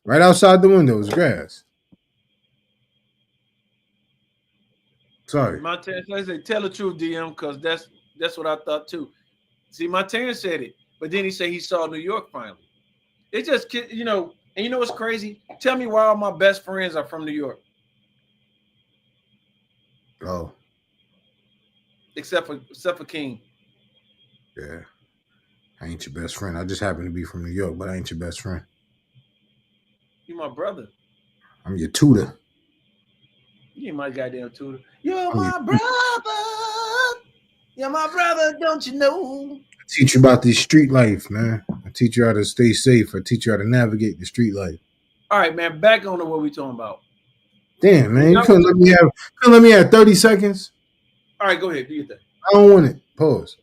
Right outside the window is grass. Sorry. Montana said, tell the truth, DM, because that's what I thought too. See, Montana said it, but then he said he saw New York finally. It just, and you know what's crazy? Tell me why all my best friends are from New York. Oh. Except for King. Yeah. I ain't your best friend. I just happen to be from New York, but I ain't your best friend. You my brother. I'm your tutor. You ain't my goddamn tutor. You're my brother. You're my brother, don't you know? I teach you about this street life, man. I teach you how to stay safe. I teach you how to navigate the street life. All right, man. Back on to what we talking about. Damn, man. You couldn't let me have 30 seconds. All right, go ahead. Do your thing. I don't want it. Pause.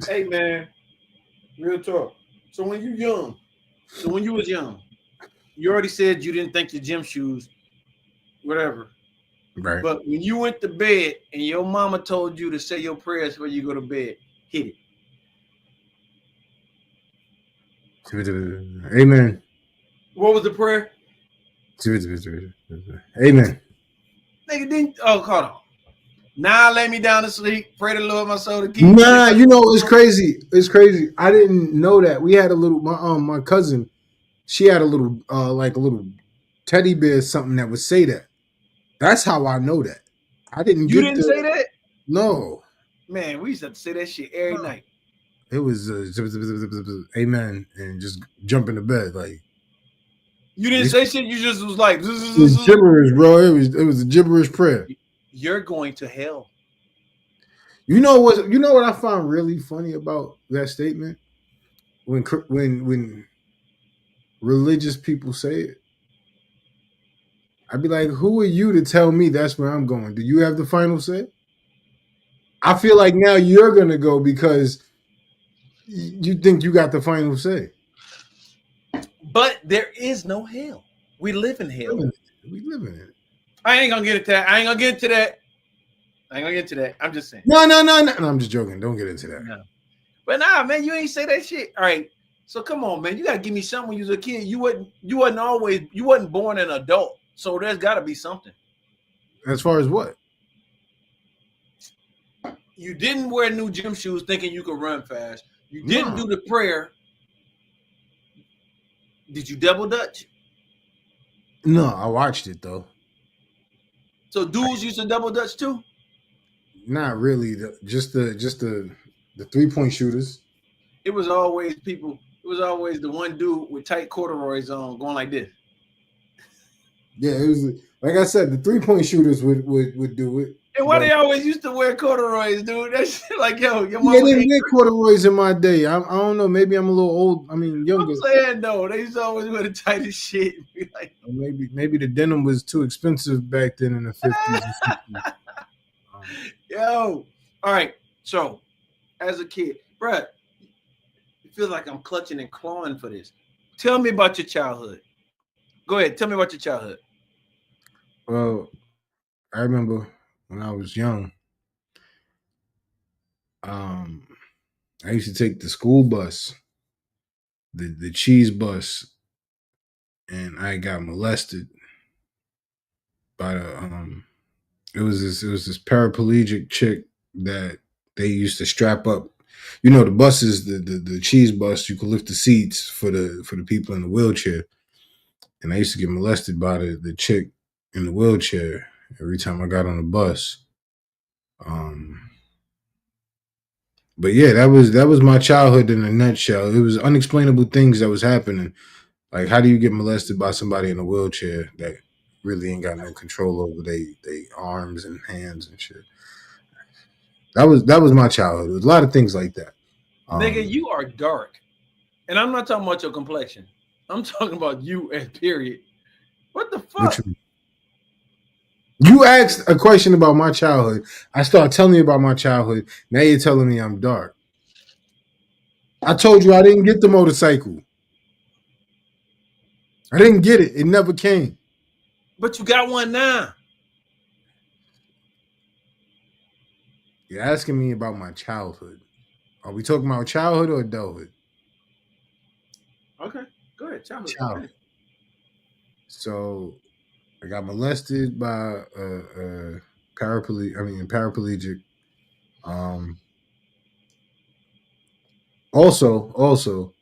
Hey, man. Real talk. So when you was young, you already said you didn't think your gym shoes, whatever. Right. But when you went to bed and your mama told you to say your prayers before you go to bed, hit it. Amen. What was the prayer? Amen. Nigga didn't. Oh, hold on. Now lay me down to sleep. Pray the Lord my soul to keep. Nah, it's crazy. It's crazy. I didn't know that. We had a little. My cousin, she had a little like a little teddy bear, something that would say that. That's how I know that. I didn't. You didn't say that? No. Man, we used to have to say that shit every night. It was amen and just jump into bed like. You didn't say shit. You just was like, it was gibberish, bro. It was a gibberish prayer. You're going to hell. You know what I find really funny about that statement? When religious people say it, I'd be like, who are you to tell me that's where I'm going? Do you have the final say? I feel like now you're gonna go because you think you got the final say. But there is no hell. We live in hell. We live in it. I ain't gonna get into that. I ain't gonna get into that. I'm just saying. No. I'm just joking. Don't get into that. No. But nah, man, you ain't say that shit. All right. So come on, man. You gotta give me something when you was a kid. You wasn't born an adult. So there's gotta be something. As far as what? You didn't wear new gym shoes thinking you could run fast. You didn't do the prayer. Did you double dutch? No, I watched it though. So dudes used to double dutch too? Not really. Just the 3-point shooters. It was always the one dude with tight corduroys on going like this. Yeah, it was like I said, the 3-point shooters would do it. And why they always used to wear corduroys, dude? That shit like, yo, your mama. Yeah, they didn't wear corduroys in my day. I don't know. Maybe I'm a little old. I mean, younger. I'm saying though, they used to always wear the tightest shit. Like, maybe the denim was too expensive back then in the 50s and 60s. Yo, all right. So, as a kid, bruh, it feels like I'm clutching and clawing for this. Tell me about your childhood. Go ahead. Tell me about your childhood. Well, I remember when I was young, I used to take the school bus, the cheese bus, and I got molested by the it was this paraplegic chick that they used to strap up. You know, the buses, the cheese bus, you could lift the seats for the people in the wheelchair. And I used to get molested by the chick in the wheelchair every time I got on the bus. But yeah, that was my childhood in a nutshell. It was unexplainable things that was happening. Like, how do you get molested by somebody in a wheelchair that really ain't got no control over they arms and hands and shit? That was my childhood. There was a lot of things like that. Nigga, you are dark. And I'm not talking about your complexion. I'm talking about you and period. What the fuck? You asked a question about my childhood. I started telling you about my childhood. Now you're telling me I'm dark. I told you I didn't get the motorcycle. I didn't get it. It never came. But you got one now. You're asking me about my childhood. Are we talking about childhood or adulthood? Okay, go ahead. Childhood. So I got molested by a paraplegic. Also,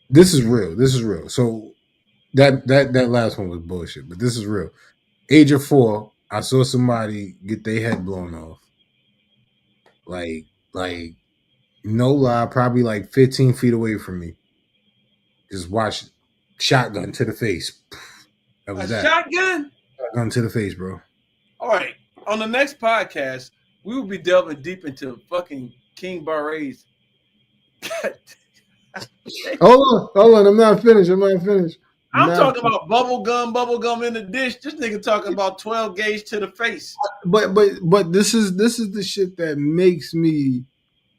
this is real. So that last one was bullshit, but this is real. Age of 4, I saw somebody get their head blown off. Like no lie, probably like 15 feet away from me. Just watch shotgun to the face. That was that. Shotgun? Shotgun to the face, bro. All right. On the next podcast, we will be delving deep into fucking King Barre's. Hold on. I'm not finished. I'm talking about bubble gum in the dish. This nigga talking about 12 gauge to the face. But this is the shit that makes me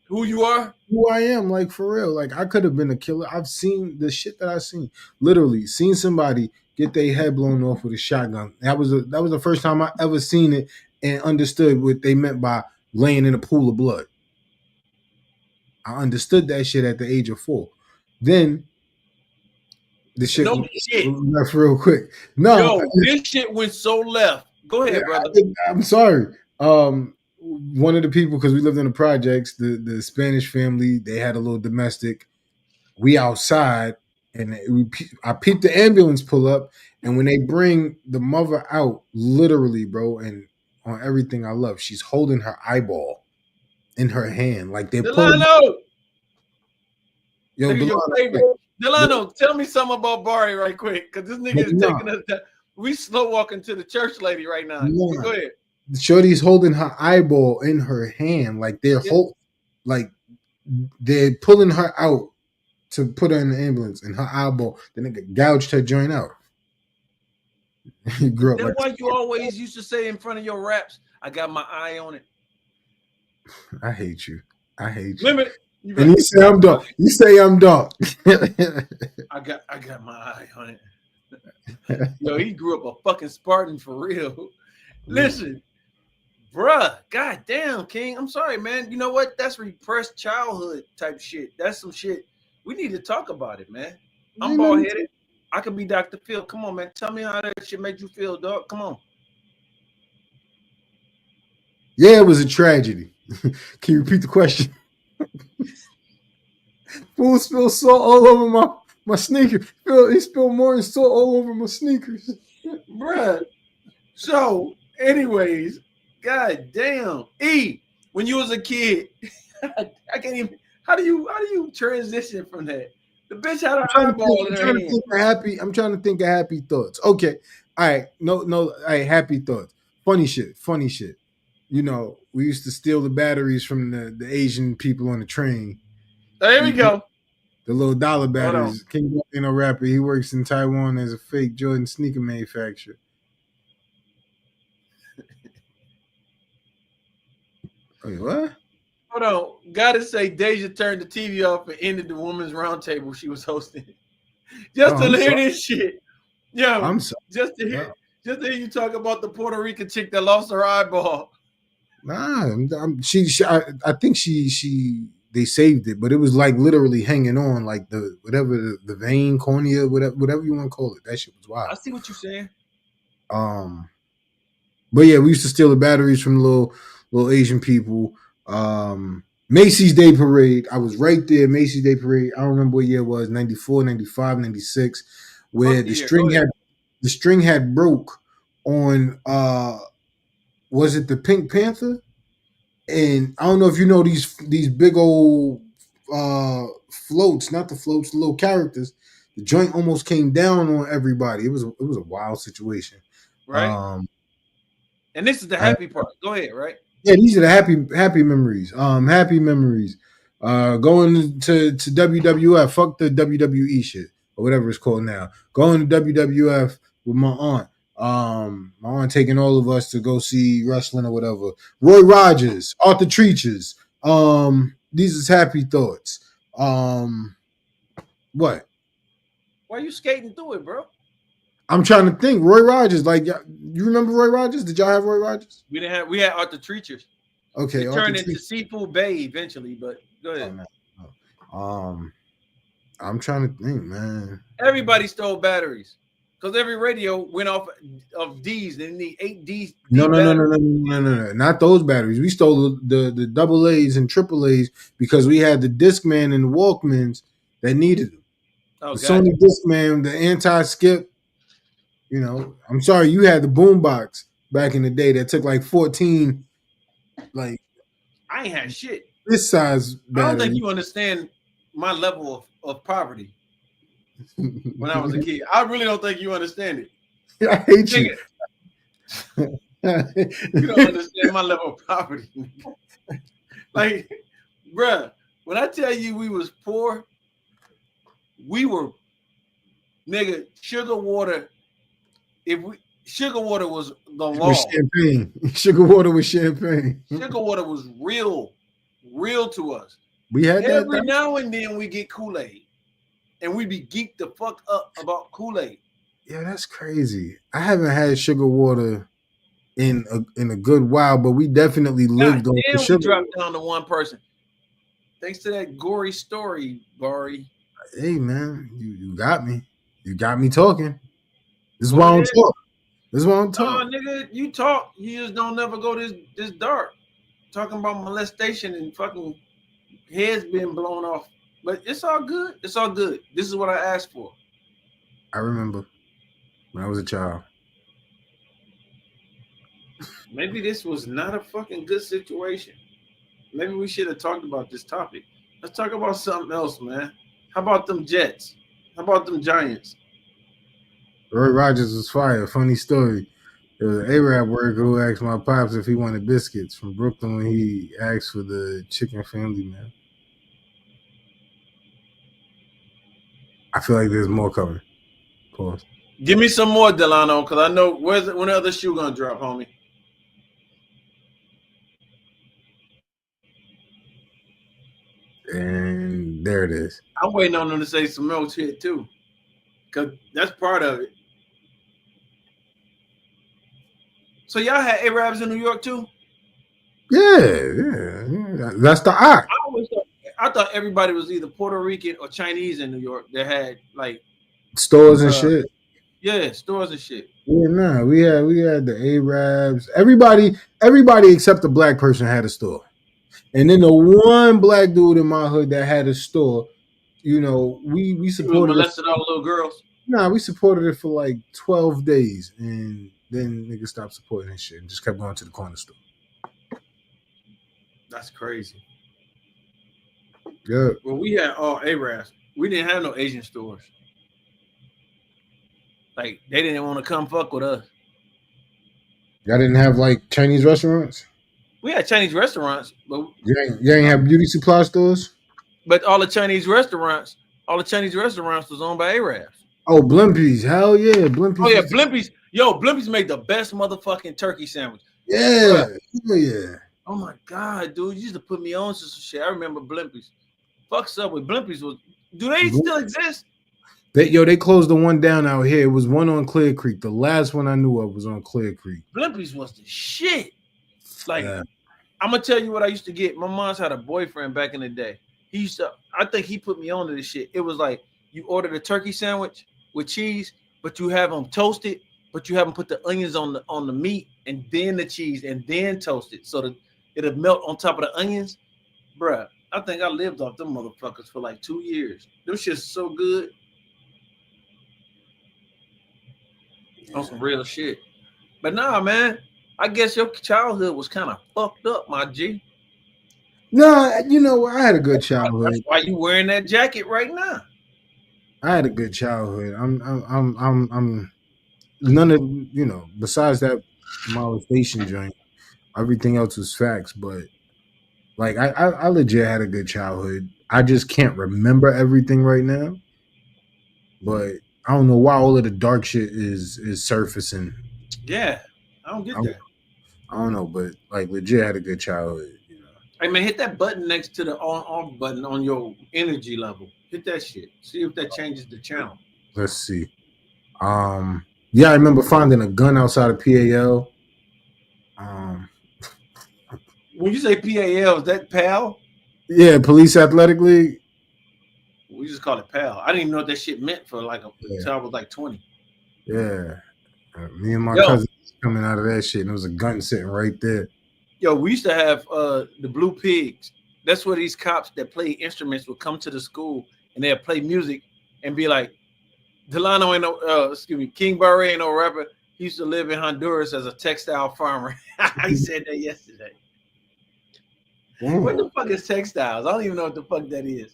who you are, who I am. Like, for real. Like, I could have been a killer. I've seen the shit that I've seen. Literally seen somebody get their head blown off with a shotgun. That was the first time I ever seen it and understood what they meant by laying in a pool of blood. I understood that shit at the age of 4. Then the shit left real quick. No, this shit went so left. Go ahead, brother. I'm sorry. One of the people, because we lived in the projects, the Spanish family, they had a little domestic. We outside, and I peeped the ambulance pull up, and when they bring the mother out, literally, bro, and on Everything I Love. She's holding her eyeball in her hand, like they're pulling. Delano, Yo, nigga, your Delano, favorite. Delano, tell me something about Barry right quick, because this nigga is taking us down. We slow walking to the church lady right now. Go ahead. Shorty's holding her eyeball in her hand, like like they're pulling her out to put her in the ambulance, and her eyeball, the nigga gouged her joint out. He grew up. That's why you always used to say in front of your raps, "I got my eye on it." I hate you. I hate you. Limit. And you say I'm dark. You say I'm dark. I got my eye on it. Yo, he grew up a fucking Spartan for real. Listen, bruh, goddamn, King. I'm sorry, man. You know what? That's repressed childhood type shit. That's some shit. We need to talk about it, man. I'm bald headed. I could be Dr. Phil. Come on, man. Tell me how that shit made you feel, dog. Come on. Yeah, it was a tragedy. Can you repeat the question? Fool spilled salt all over my sneakers. He spilled more than salt all over my sneakers. Bruh. So, anyways, god damn. E, when you was a kid, I can't even. How do you transition from that? The bitch had an eyeball in her hand. I'm trying to think of happy thoughts. Okay. All right. No. All right. Happy thoughts. Funny shit. You know, we used to steal the batteries from the Asian people on the train. There we go. The little dollar batteries. King, rapper. He works in Taiwan as a fake Jordan sneaker manufacturer. Wait, what? Hold on. Gotta say, Deja turned the TV off and ended the women's roundtable she was hosting. Just to hear this shit. Yo, I'm sorry. Just to hear you talk about the Puerto Rican chick that lost her eyeball. Nah, I think they saved it, but it was like literally hanging on, like the vein, cornea, whatever you want to call it. That shit was wild. I see what you're saying. But yeah, we used to steal the batteries from little Asian people. Macy's Day Parade. I was right there. Macy's Day Parade. I don't remember what year it was, 94, 95, 96, where the string had broke on was it the Pink Panther? And I don't know if you know these big old floats, not the floats, the little characters. The joint almost came down on everybody. It was a wild situation. Right. And this is the happy part. Go ahead, right? Yeah, these are the happy memories. Happy memories. Going to WWF, fuck the WWE shit or whatever it's called now. Going to WWF with my aunt. My aunt taking all of us to go see wrestling or whatever. Roy Rogers, Arthur Treacher's. These is happy thoughts. What? Why are you skating through it, bro? I'm trying to think. Roy Rogers, like, you remember Roy Rogers? Did y'all have Roy Rogers? We had Arthur Treacher's. Okay, it turned into Seafood Bay eventually, but go ahead. I'm trying to think, man. Everybody stole batteries because every radio went off of D's. They need 8 D's. No, not those batteries. We stole the double A's and triple A's because we had the Discman and the Walkmans that needed them. Oh, the Sony Discman, the anti-skip. You know, I'm sorry, you had the boombox back in the day that took like 14. Like, I ain't had shit. This size battery. I don't think you understand my level of poverty when I was a kid. I really don't think you understand it. I hate you. You don't understand my level of poverty. Like, bruh, when I tell you we was poor, we were, nigga, sugar water. Sugar water was the law. With champagne. Sugar water with champagne. Sugar water was real to us. We had every now and then we get Kool-Aid, and we be geeked the fuck up about Kool-Aid. Yeah, that's crazy. I haven't had sugar water in a good while, but we definitely lived on the sugar. We dropped down to one person. Thanks to that gory story, Barry. Hey man, you got me. You got me talking. This is why I don't talk. Nigga, you talk. You just don't never go this dark. Talking about molestation and fucking heads being blown off. But it's all good. It's all good. This is what I asked for. I remember when I was a child. Maybe this was not a fucking good situation. Maybe we should have talked about this topic. Let's talk about something else, man. How about them Jets? How about them Giants? Roy Rogers was fired. Funny story. There was an Arab worker who asked my pops if he wanted biscuits from Brooklyn when he asked for the chicken family man. I feel like there's more coming. Pause. Give me some more, Delano, because I know when the other shoe gonna drop, homie. And there it is. I'm waiting on them to say some else here too, because that's part of it. So y'all had Arabs in New York too? Yeah. That's the art. I thought everybody was either Puerto Rican or Chinese in New York that had like stores and shit. Yeah, stores and shit. Yeah, nah, we had the Arabs. Everybody except the black person had a store. And then the one black dude in my hood that had a store, you know, we supported it. Molested all the little girls. Nah, we supported it for like 12 days, and then niggas stopped supporting that shit and just kept going to the corner store. That's crazy. Yeah. Well, we had all Arabs. We didn't have no Asian stores. Like they didn't want to come fuck with us. Y'all didn't have like Chinese restaurants? We had Chinese restaurants, but you ain't have beauty supply stores? But all the Chinese restaurants was owned by Arabs. Oh, Blimpies. Hell yeah. Blimpies. Oh yeah, Blimpies. Yo, Blimpies made the best motherfucking turkey sandwich. Yeah. Yeah. Oh my God, dude. You used to put me on to some shit. I remember Blimpies. Fuck Subway. Blimpies was. Do they still exist? They closed the one down out here. It was one on Clear Creek. The last one I knew of was on Clear Creek. Blimpies was the shit. Like, I'm gonna tell you what I used to get. My mom's had a boyfriend back in the day. He used to. I think he put me on to this shit. It was like you ordered a turkey sandwich with cheese, but you have them toasted, but you haven't put the onions on the meat and then the cheese and then toast it so that it'll melt on top of the onions, bruh. I think I lived off them motherfuckers for like 2 years. Them shit's so good. On some real shit. But nah, man, I guess your childhood was kind of fucked up, my G. Nah, you know, I had a good childhood. That's why you wearing that jacket right now. I had a good childhood. I'm none of, you know, besides that molestation joint, everything else was facts. But like I legit had a good childhood. I just can't remember everything right now. But I don't know why all of the dark shit is surfacing. Yeah, I don't get that. I don't know, but like legit had a good childhood. You know. Hey man, hit that button next to the on button on your energy level. Hit that shit. See if that changes the channel. Let's see. Yeah, I remember finding a gun outside of PAL. When you say PAL, is that PAL? Yeah, Police Athletic League. We just call it PAL. I didn't even know what that shit meant for like until I was like 20. Yeah. Me and my cousin coming out of that shit, and there was a gun sitting right there. Yo, we used to have the Blue Pigs. That's where these cops that play instruments would come to the school and they'd play music and be like, Delano ain't no, King Barre ain't no rapper. He used to live in Honduras as a textile farmer. He said that yesterday. Damn. What the fuck is textiles? I don't even know what the fuck that is.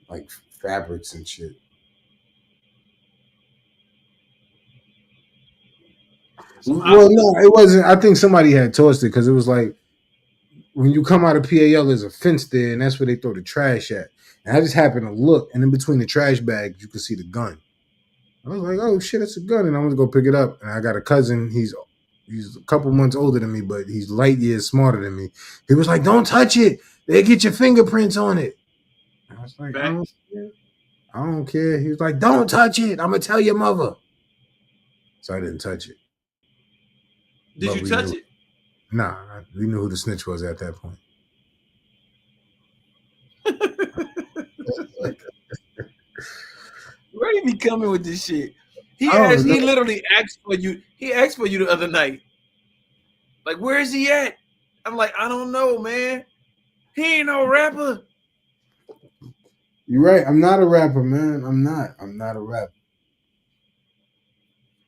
Like fabrics and shit. Well, no, it wasn't. I think somebody had tossed it because it was like when you come out of PAL, there's a fence there, and that's where they throw the trash at. And I just happened to look, and in between the trash bags, you could see the gun. I was like, "Oh shit, it's a gun!" And I'm gonna go pick it up. And I got a cousin. He's a couple months older than me, but he's light years smarter than me. He was like, "Don't touch it. They get your fingerprints on it." I was like, I don't care. He was like, "Don't touch it. I'm gonna tell your mother." So I didn't touch it. Did you touch it? Nah, we knew who the snitch was at that point. Where did he coming with this shit? He literally asked for you. He asked for you the other night. Like, where is he at? I'm like, I don't know, man. He ain't no rapper. You're right. I'm not a rapper, man. I'm not a rapper.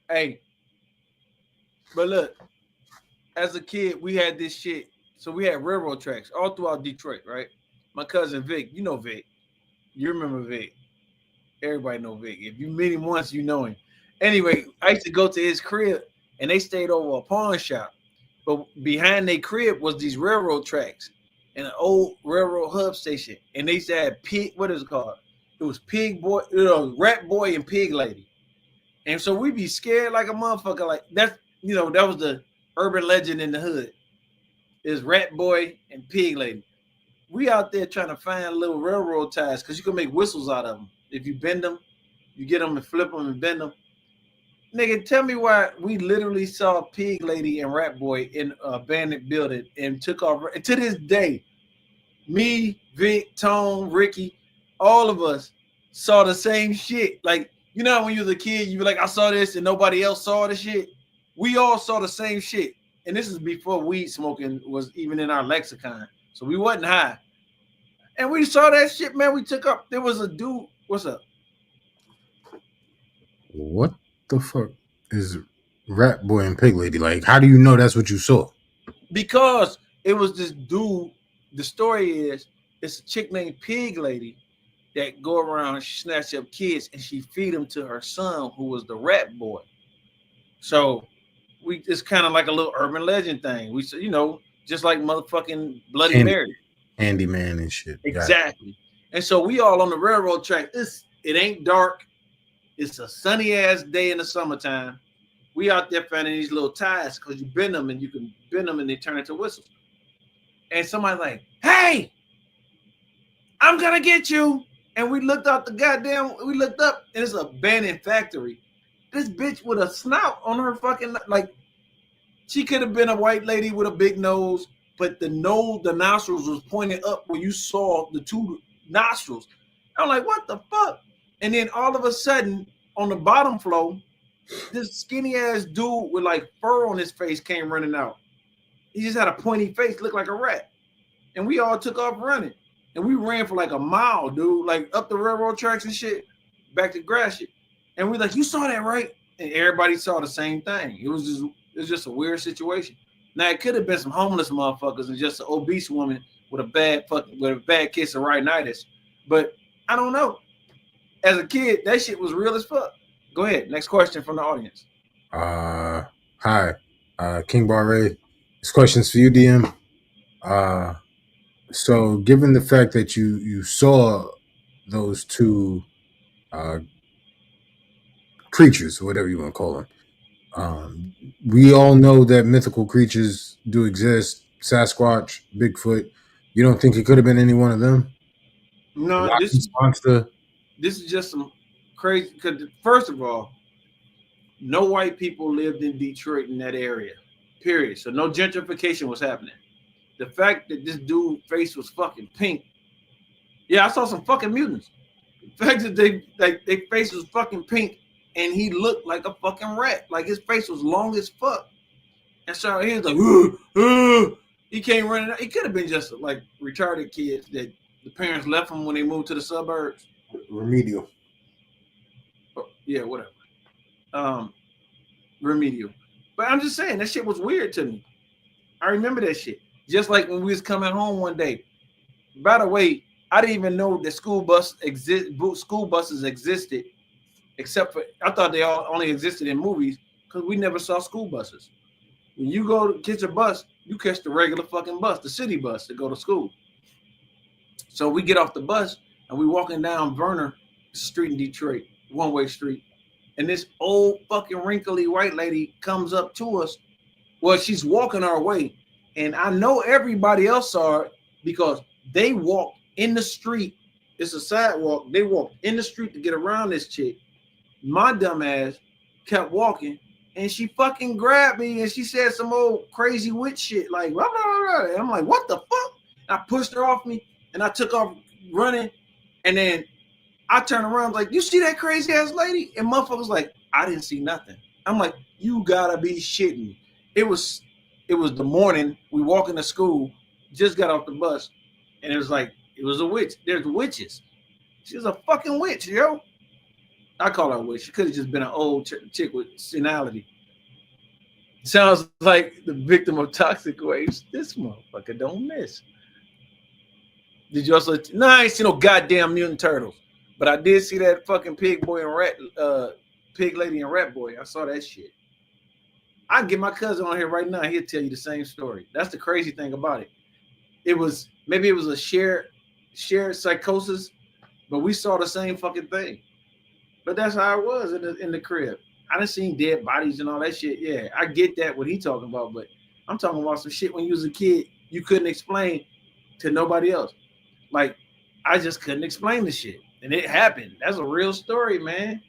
Hey, but look, as a kid, we had this shit. So we had railroad tracks all throughout Detroit, right? My cousin Vic, you know Vic. You remember Vic. Everybody know Vic. If you meet him once, you know him. Anyway, I used to go to his crib and they stayed over a pawn shop. But behind their crib was these railroad tracks and an old railroad hub station. And they used to have pig, what is it called? It was Pig Boy, Rat Boy and Pig Lady. And so we be scared like a motherfucker. Like that's, that was the urban legend in the hood. Is Rat Boy and Pig Lady. We out there trying to find little railroad ties because you can make whistles out of them. If you bend them, you get them and flip them and bend them. Nigga, tell me why we literally saw Pig Lady and Rat Boy in an abandoned building and took off. And to this day, me, Vic, Tone, Ricky, all of us saw the same shit. Like, you know, when you was a kid, you were like, I saw this and nobody else saw the shit. We all saw the same shit. And this is before weed smoking was even in our lexicon. So we wasn't high. And we saw that shit, man. We took up. There was a dude. What's up? What the fuck is Rat Boy and Pig Lady? Like, how do you know that's what you saw? Because it was this dude. The story is it's a chick named Pig Lady that go around and she snatch up kids and she feed them to her son, who was the Rat Boy. So it's kind of like a little urban legend thing. We, just like motherfucking Bloody Mary, Handyman and shit. Exactly. And so we all on the railroad track. It ain't dark. It's a sunny ass day in the summertime. We out there finding these little ties because you bend them and you can bend them and they turn into whistles. And somebody's like, "Hey, I'm gonna get you." And we looked up and it's an abandoned factory. This bitch with a snout on her fucking, like, she could have been a white lady with a big nose, but the nostrils was pointed up where you saw the two nostrils. I'm like, what the fuck? And then all of a sudden, on the bottom floor, this skinny ass dude with like fur on his face came running out. He just had a pointy face, looked like a rat. And we all took off running. And we ran for like a mile, dude, like up the railroad tracks and shit, back to Gratiot. And we're like, you saw that, right? And everybody saw the same thing. It was just a weird situation. Now it could have been some homeless motherfuckers and just an obese woman with a bad case of rhinitis. But I don't know. As a kid, that shit was real as fuck. Go ahead. Next question from the audience. Hi, King Barre. This question's for you, DM. So given the fact that you saw those two creatures, or whatever you want to call them, we all know that mythical creatures do exist. Sasquatch, Bigfoot. You don't think it could have been any one of them? No, monster. This is just some crazy. Because first of all, no white people lived in Detroit in that area, period. So no gentrification was happening. The fact that this dude's face was fucking pink. Yeah, I saw some fucking mutants. The fact that their face was fucking pink and he looked like a fucking rat. Like his face was long as fuck. And so he was like, he came running out. He could have been just like retarded kids that the parents left them when they moved to the suburbs. Remedial. Yeah, whatever. Remedial. But I'm just saying that shit was weird to me. I remember that shit. Just like when we was coming home one day. By the way, I didn't even know that school buses existed, except for I thought they all only existed in movies because we never saw school buses. When you go to catch a bus, you catch the regular fucking bus, the city bus to go to school. So we get off the bus and we walking down Verner Street in Detroit, one-way street. And this old fucking wrinkly white lady comes up to us. Well, she's walking our way. And I know everybody else saw it because they walked in the street. It's a sidewalk. They walked in the street to get around this chick. My dumb ass kept walking. And she fucking grabbed me and she said some old crazy witch shit. Like, blah, blah, blah. And I'm like, what the fuck? I pushed her off me and I took off running. And then I turned around like, you see that crazy ass lady? And motherfuckers like, I didn't see nothing. I'm like, you gotta be shitting me. It was the morning. We walking to school, just got off the bus. And it was like, it was a witch. There's witches. She's a fucking witch, yo. I call her a witch. She could have just been an old chick with senility. Sounds like the victim of toxic waves. This motherfucker don't miss. Did you also? No, I ain't see no goddamn mutant turtles, but I did see that fucking pig boy and rat, pig lady and rat boy. I saw that shit. I can get my cousin on here right now. He'll tell you the same story. That's the crazy thing about it. It was maybe it was a shared psychosis, but we saw the same fucking thing. But that's how it was in the crib. I done seen dead bodies and all that shit. Yeah, I get that what he talking about, but I'm talking about some shit when you was a kid you couldn't explain to nobody else. Like I just couldn't explain the shit, and it happened. That's a real story, man.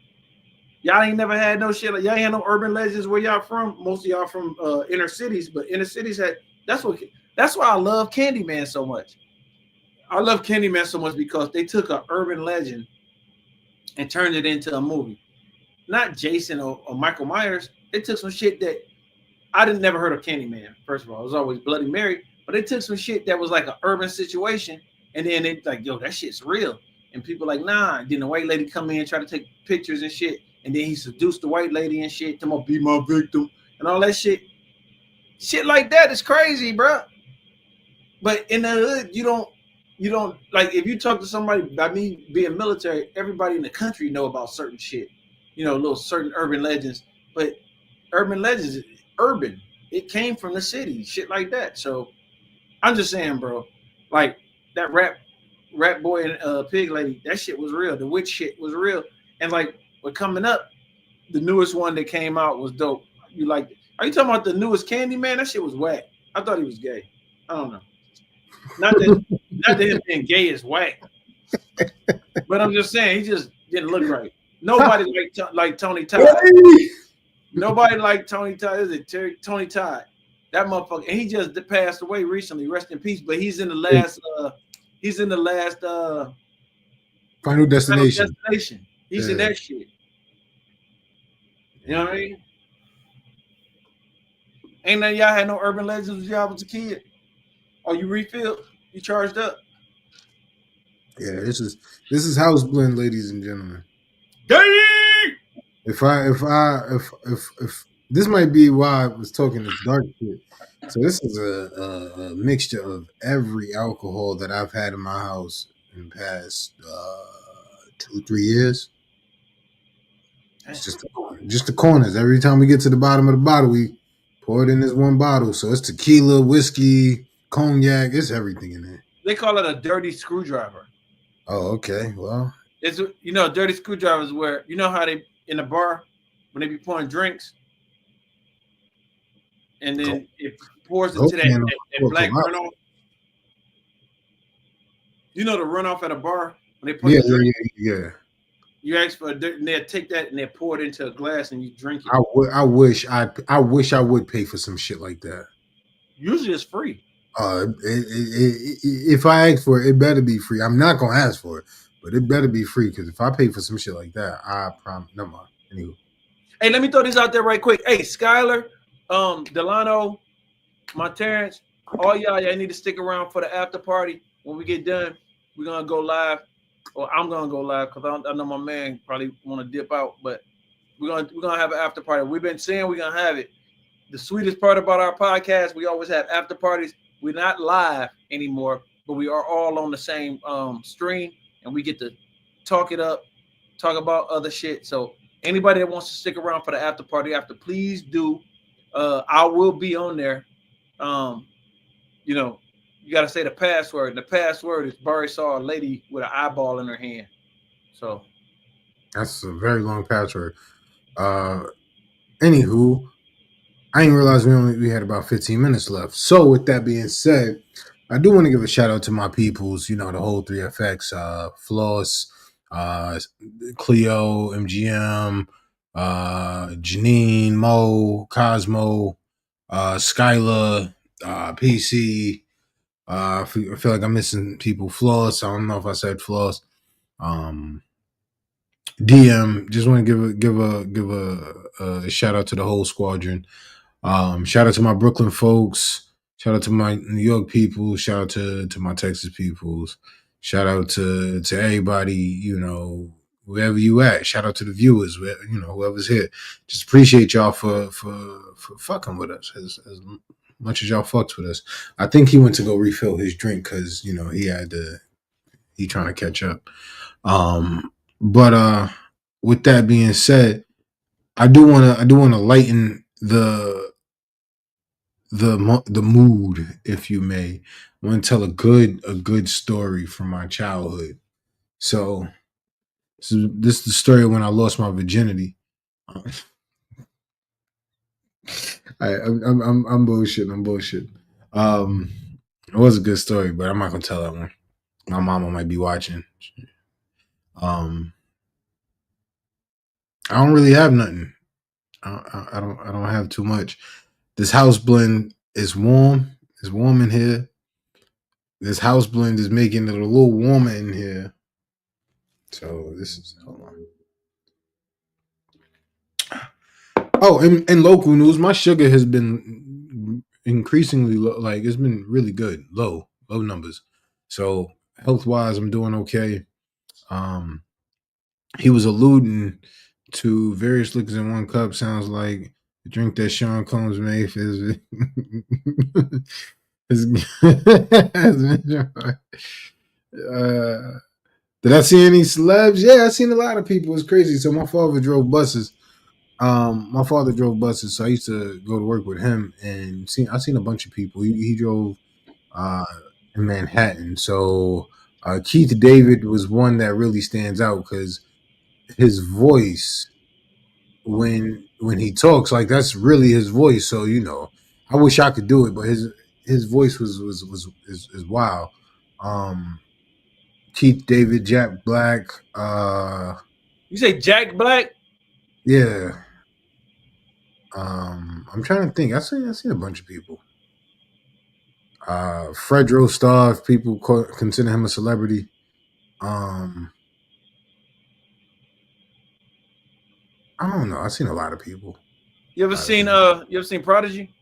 Y'all ain't never had no shit like y'all ain't had no urban legends where y'all from. Most of y'all from inner cities, but inner cities had. That's why I love Candyman so much. I love Candyman so much because they took an urban legend and turned it into a movie. Not Jason or Michael Myers. They took some shit that I didn't never heard of Candyman. First of all, it was always Bloody Mary, but they took some shit that was like an urban situation, and then they like, yo, that shit's real. And people like, nah. Then the white lady come in, try to take pictures and shit, and then he seduced the white lady and shit. Come on, be my victim and all that shit. Shit like that is crazy, bro. But in the hood, you don't like if you talk to somebody about me being military, everybody in the country know about certain shit. Little certain urban legends, but urban legends, urban. It came from the city, shit like that. So I'm just saying, bro, like that rat boy and pig lady, that shit was real. The witch shit was real. And like what coming up, the newest one that came out was dope. You like it? Are you talking about the newest Candyman? That shit was whack. I thought he was gay. I don't know. Not that him being gay is whack. But I'm just saying he just didn't look right. Nobody like Tony Todd. Nobody like Tony Todd. Is it Tony Todd? That motherfucker. And he just passed away recently. Rest in peace. But he's in the last. Final Destination. He's in that shit. You know what I mean? Ain't none of y'all had no urban legends when y'all was a kid? Oh, you refilled? You charged up? Yeah, this is House Blend, ladies and gentlemen. If this might be why I was talking this dark shit. So this is a mixture of every alcohol that I've had in my house in the past 2-3 years. It's just the corners. Every time we get to the bottom of the bottle, we pour it in this one bottle. So it's tequila, whiskey, cognac. It's everything in there. They call it a dirty screwdriver. Oh, okay. Well, it's dirty screwdrivers where how they in a bar when they be pouring drinks, and then it pours into that black runoff. You know the runoff at a bar when they pour yeah. You ask for and they'll take that and they pour it into a glass and you drink it. I wish I would pay for some shit like that. Usually it's free. If I ask for it, it better be free. I'm not gonna ask for it, but it better be free because if I pay for some shit like that, I promise. Never mind. Anyway. Hey, let me throw this out there right quick. Hey, Skylar, Delano, my Terrence, all y'all need to stick around for the after party. When we get done, we're gonna go live. Or I'm gonna go live because I know my man probably want to dip out, but we're gonna have an after party. We've been saying we're gonna have it. The sweetest part about our podcast, we always have after parties. We're not live anymore, but we are all on the same stream, and we get to talk it up, talk about other shit. So anybody that wants to stick around for the after party, please do. I will be on there. You got to say the password. And the password is Barry saw a lady with an eyeball in her hand. So that's a very long password. Anywho, I didn't realize we had about 15 minutes left. So with that being said, I do want to give a shout out to my peoples, the whole 3FX, Floss, Cleo, MGM, Janine, Mo, Cosmo, Skyla, PC. I feel like I'm missing people. Floss. I don't know if I said Floss. DM. Just want to give a shout out to the whole squadron. Shout out to my Brooklyn folks. Shout out to my New York people. Shout out to my Texas peoples. Shout out to everybody. wherever you at. Shout out to the viewers, whoever's here. Just appreciate y'all for fucking with us as much as y'all fucked with us. I think he went to go refill his drink because he trying to catch up. But with that being said, I do want to lighten the mood, if you may. I want to tell a good story from my childhood. So this is the story when I lost my virginity. I'm bullshitting. I'm bullshitting. It was a good story, but I'm not gonna tell that one. My mama might be watching. I don't really have nothing. I don't have too much. This house blend is warm. It's warm in here. This house blend is making it a little warmer in here. So this is, hold on. Oh, in local news, my sugar has been increasingly low. Like, it's been really good. Low numbers. So health wise, I'm doing okay. He was alluding to various liquors in one cup. Sounds like the drink that Sean Combs made for his did I see any celebs? Yeah, I seen a lot of people. It's crazy. So my father drove buses. So I used to go to work with him, and I seen a bunch of people. He drove in Manhattan. So Keith David was one that really stands out because his voice when he talks, like, that's really his voice. So I wish I could do it, but his voice is wild. Keith David, Jack Black. You say Jack Black? Yeah. I'm trying to think. I seen a bunch of people. Fredro Starr, if people consider him a celebrity. I don't know. I've seen a lot of people. You ever seen Prodigy?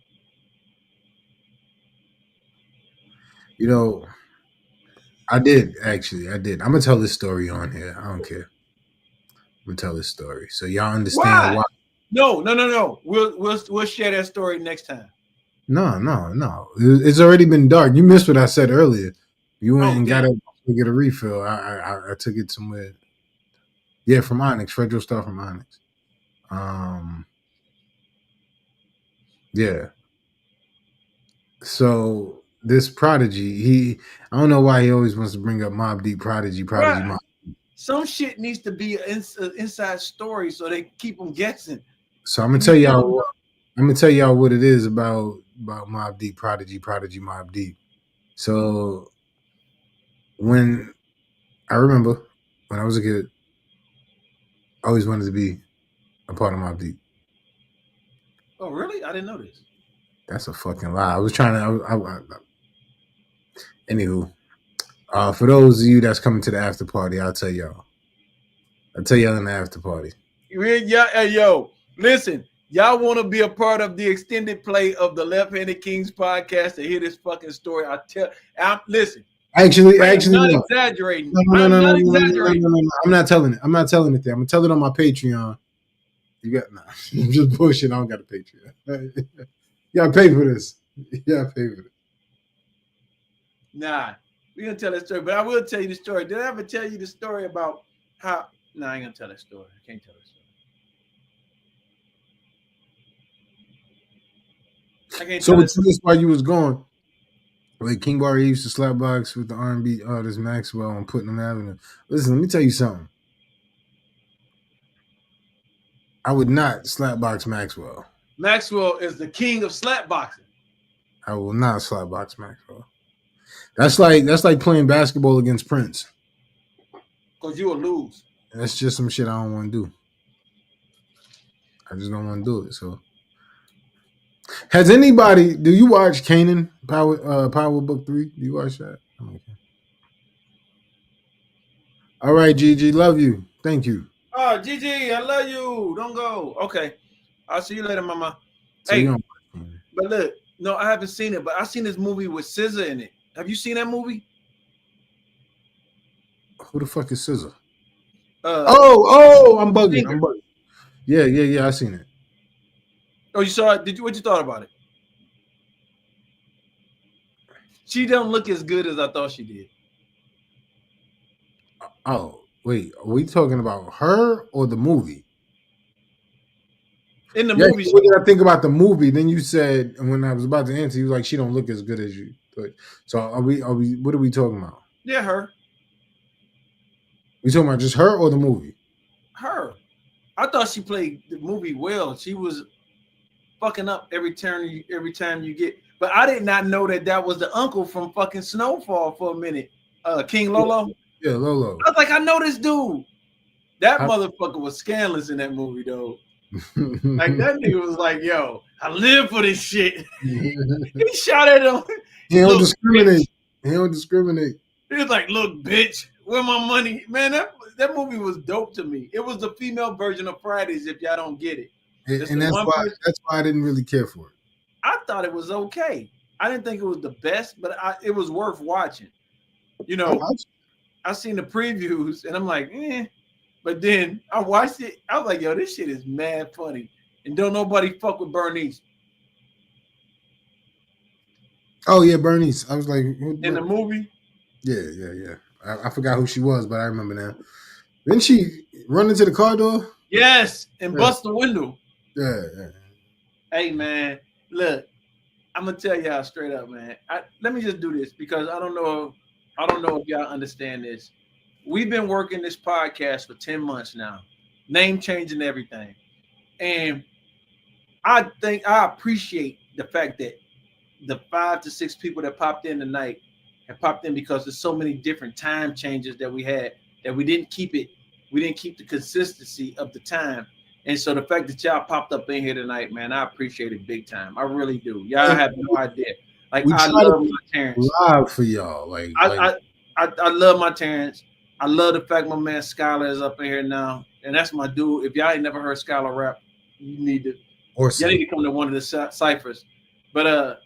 I did, actually. I did. I'm gonna tell this story on here. I don't care. I'm gonna tell this story so y'all understand why. No. We'll share that story next time. No. It's already been dark. You missed what I said earlier. You went and got to get a refill. I took it somewhere. Yeah, from Onyx. Fredro Starr from Onyx. Yeah. So this Prodigy, I don't know why he always wants to bring up Mobb Deep, Prodigy, right. Mobb. Some shit needs to be an inside story so they keep them guessing. So I'm gonna tell y'all. I'm gonna tell y'all what it is about Mobb Deep, Prodigy, Mobb Deep. So when I remember when I was a kid, I always wanted to be a part of Mobb Deep. Oh, really? I didn't know this. That's a fucking lie. I was trying to. Anywho, for those of you that's coming to the after party, I'll tell y'all. I'll tell y'all in the after party. Yeah, hey, yo, listen. Y'all want to be a part of the extended play of the Left-Handed Kings podcast to hear this fucking story? Listen. Actually, I'm not exaggerating. I'm not exaggerating. I'm not telling it. I'm not telling it there. I'm gonna tell it on my Patreon. You got I'm just bullshit. I don't got a Patreon. You gotta pay for this. You gotta pay for it. Nah, we're gonna tell that story, but I will tell you the story. Did I ever tell you the story about how? No, I ain't gonna tell that story. I can't tell that story. So this while you was gone, like King Barry used to slap box with the R&B artist Maxwell on Putnam Avenue. Listen, let me tell you something. I would not slapbox Maxwell. Maxwell is the king of slapboxing. I will not slapbox Maxwell. That's like playing basketball against Prince. Because you will lose. That's just some shit I don't want to do. I just don't want to do it. So, do you watch Kanan Power Book 3? Do you watch that? Okay. All right, Gigi, love you. Thank you. Oh, Gigi, I love you. Don't go. Okay. I'll see you later, mama. So hey, but look, no, I haven't seen it, but I've seen this movie with SZA in it. Have you seen that movie? Who the fuck is SZA? I'm bugging. I'm bugging. Yeah. I seen it. Oh, you saw it? What you thought about it? She don't look as good as I thought she did. Oh, wait. Are we talking about her or the movie? In the movie. What did I think about the movie? Then you said, when I was about to answer, you was like, she don't look as good as you. So are we what are we talking about? Yeah, her. We talking about just her or the movie? Her. I thought she played the movie well. She was fucking up every time you get. But I did not know that was the uncle from fucking Snowfall for a minute. King Lolo. Yeah, Lolo. I was like, I know this dude. That motherfucker was scandalous in that movie, though. Like that nigga was like, yo, I live for this shit. He shot at him. He don't discriminate. He don't discriminate. He was like, look, bitch, where my money? Man, that movie was dope to me. It was the female version of Fridays, if y'all don't get it. And that's why I didn't really care for it. I thought it was okay. I didn't think it was the best, but it was worth watching. You know, I seen the previews and I'm like, eh. But then I watched it. I was like, yo, this shit is mad funny. And don't nobody fuck with Bernice. Oh, yeah, Bernice. I was like, in the movie? Yeah. I forgot who she was, but I remember now. Didn't she run into the car door? Yes, and bust the window. Yeah. Hey, man, look, I'm gonna tell y'all straight up, man. Let me just do this because I don't know if y'all understand this. We've been working this podcast for 10 months now, name changing everything. And I think I appreciate the fact that the 5 to 6 people that popped in tonight have popped in because there's so many different time changes that we had that we didn't keep the consistency of the time. And so the fact that y'all popped up in here tonight, man, I appreciate it big time. I really do. Y'all have no idea. Like, I love my Terrence. Live for y'all. I love my Terrence. I love the fact my man Skylar is up in here now. And that's my dude. If y'all ain't never heard Skylar rap, you need to come to one of the ciphers. But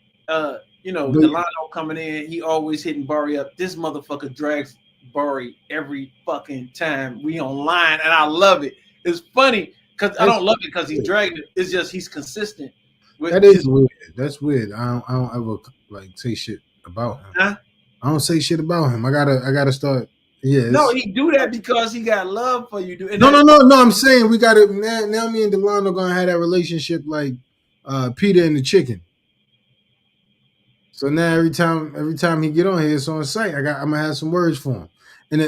Delano coming in, he always hitting Barry up. This motherfucker drags Barry every fucking time we online, and I love it. It's funny because I don't love it because he's dragging it. It's just he's consistent. That is weird. That's weird. I don't ever say shit about him. Huh? I don't say shit about him. I gotta start. Yeah. No, he do that because he got love for you. No. I'm saying we gotta now. Me and Delano gonna have that relationship like Peter and the chicken. So now every time he get on here, it's on site. I'm gonna have some words for him. Yeah,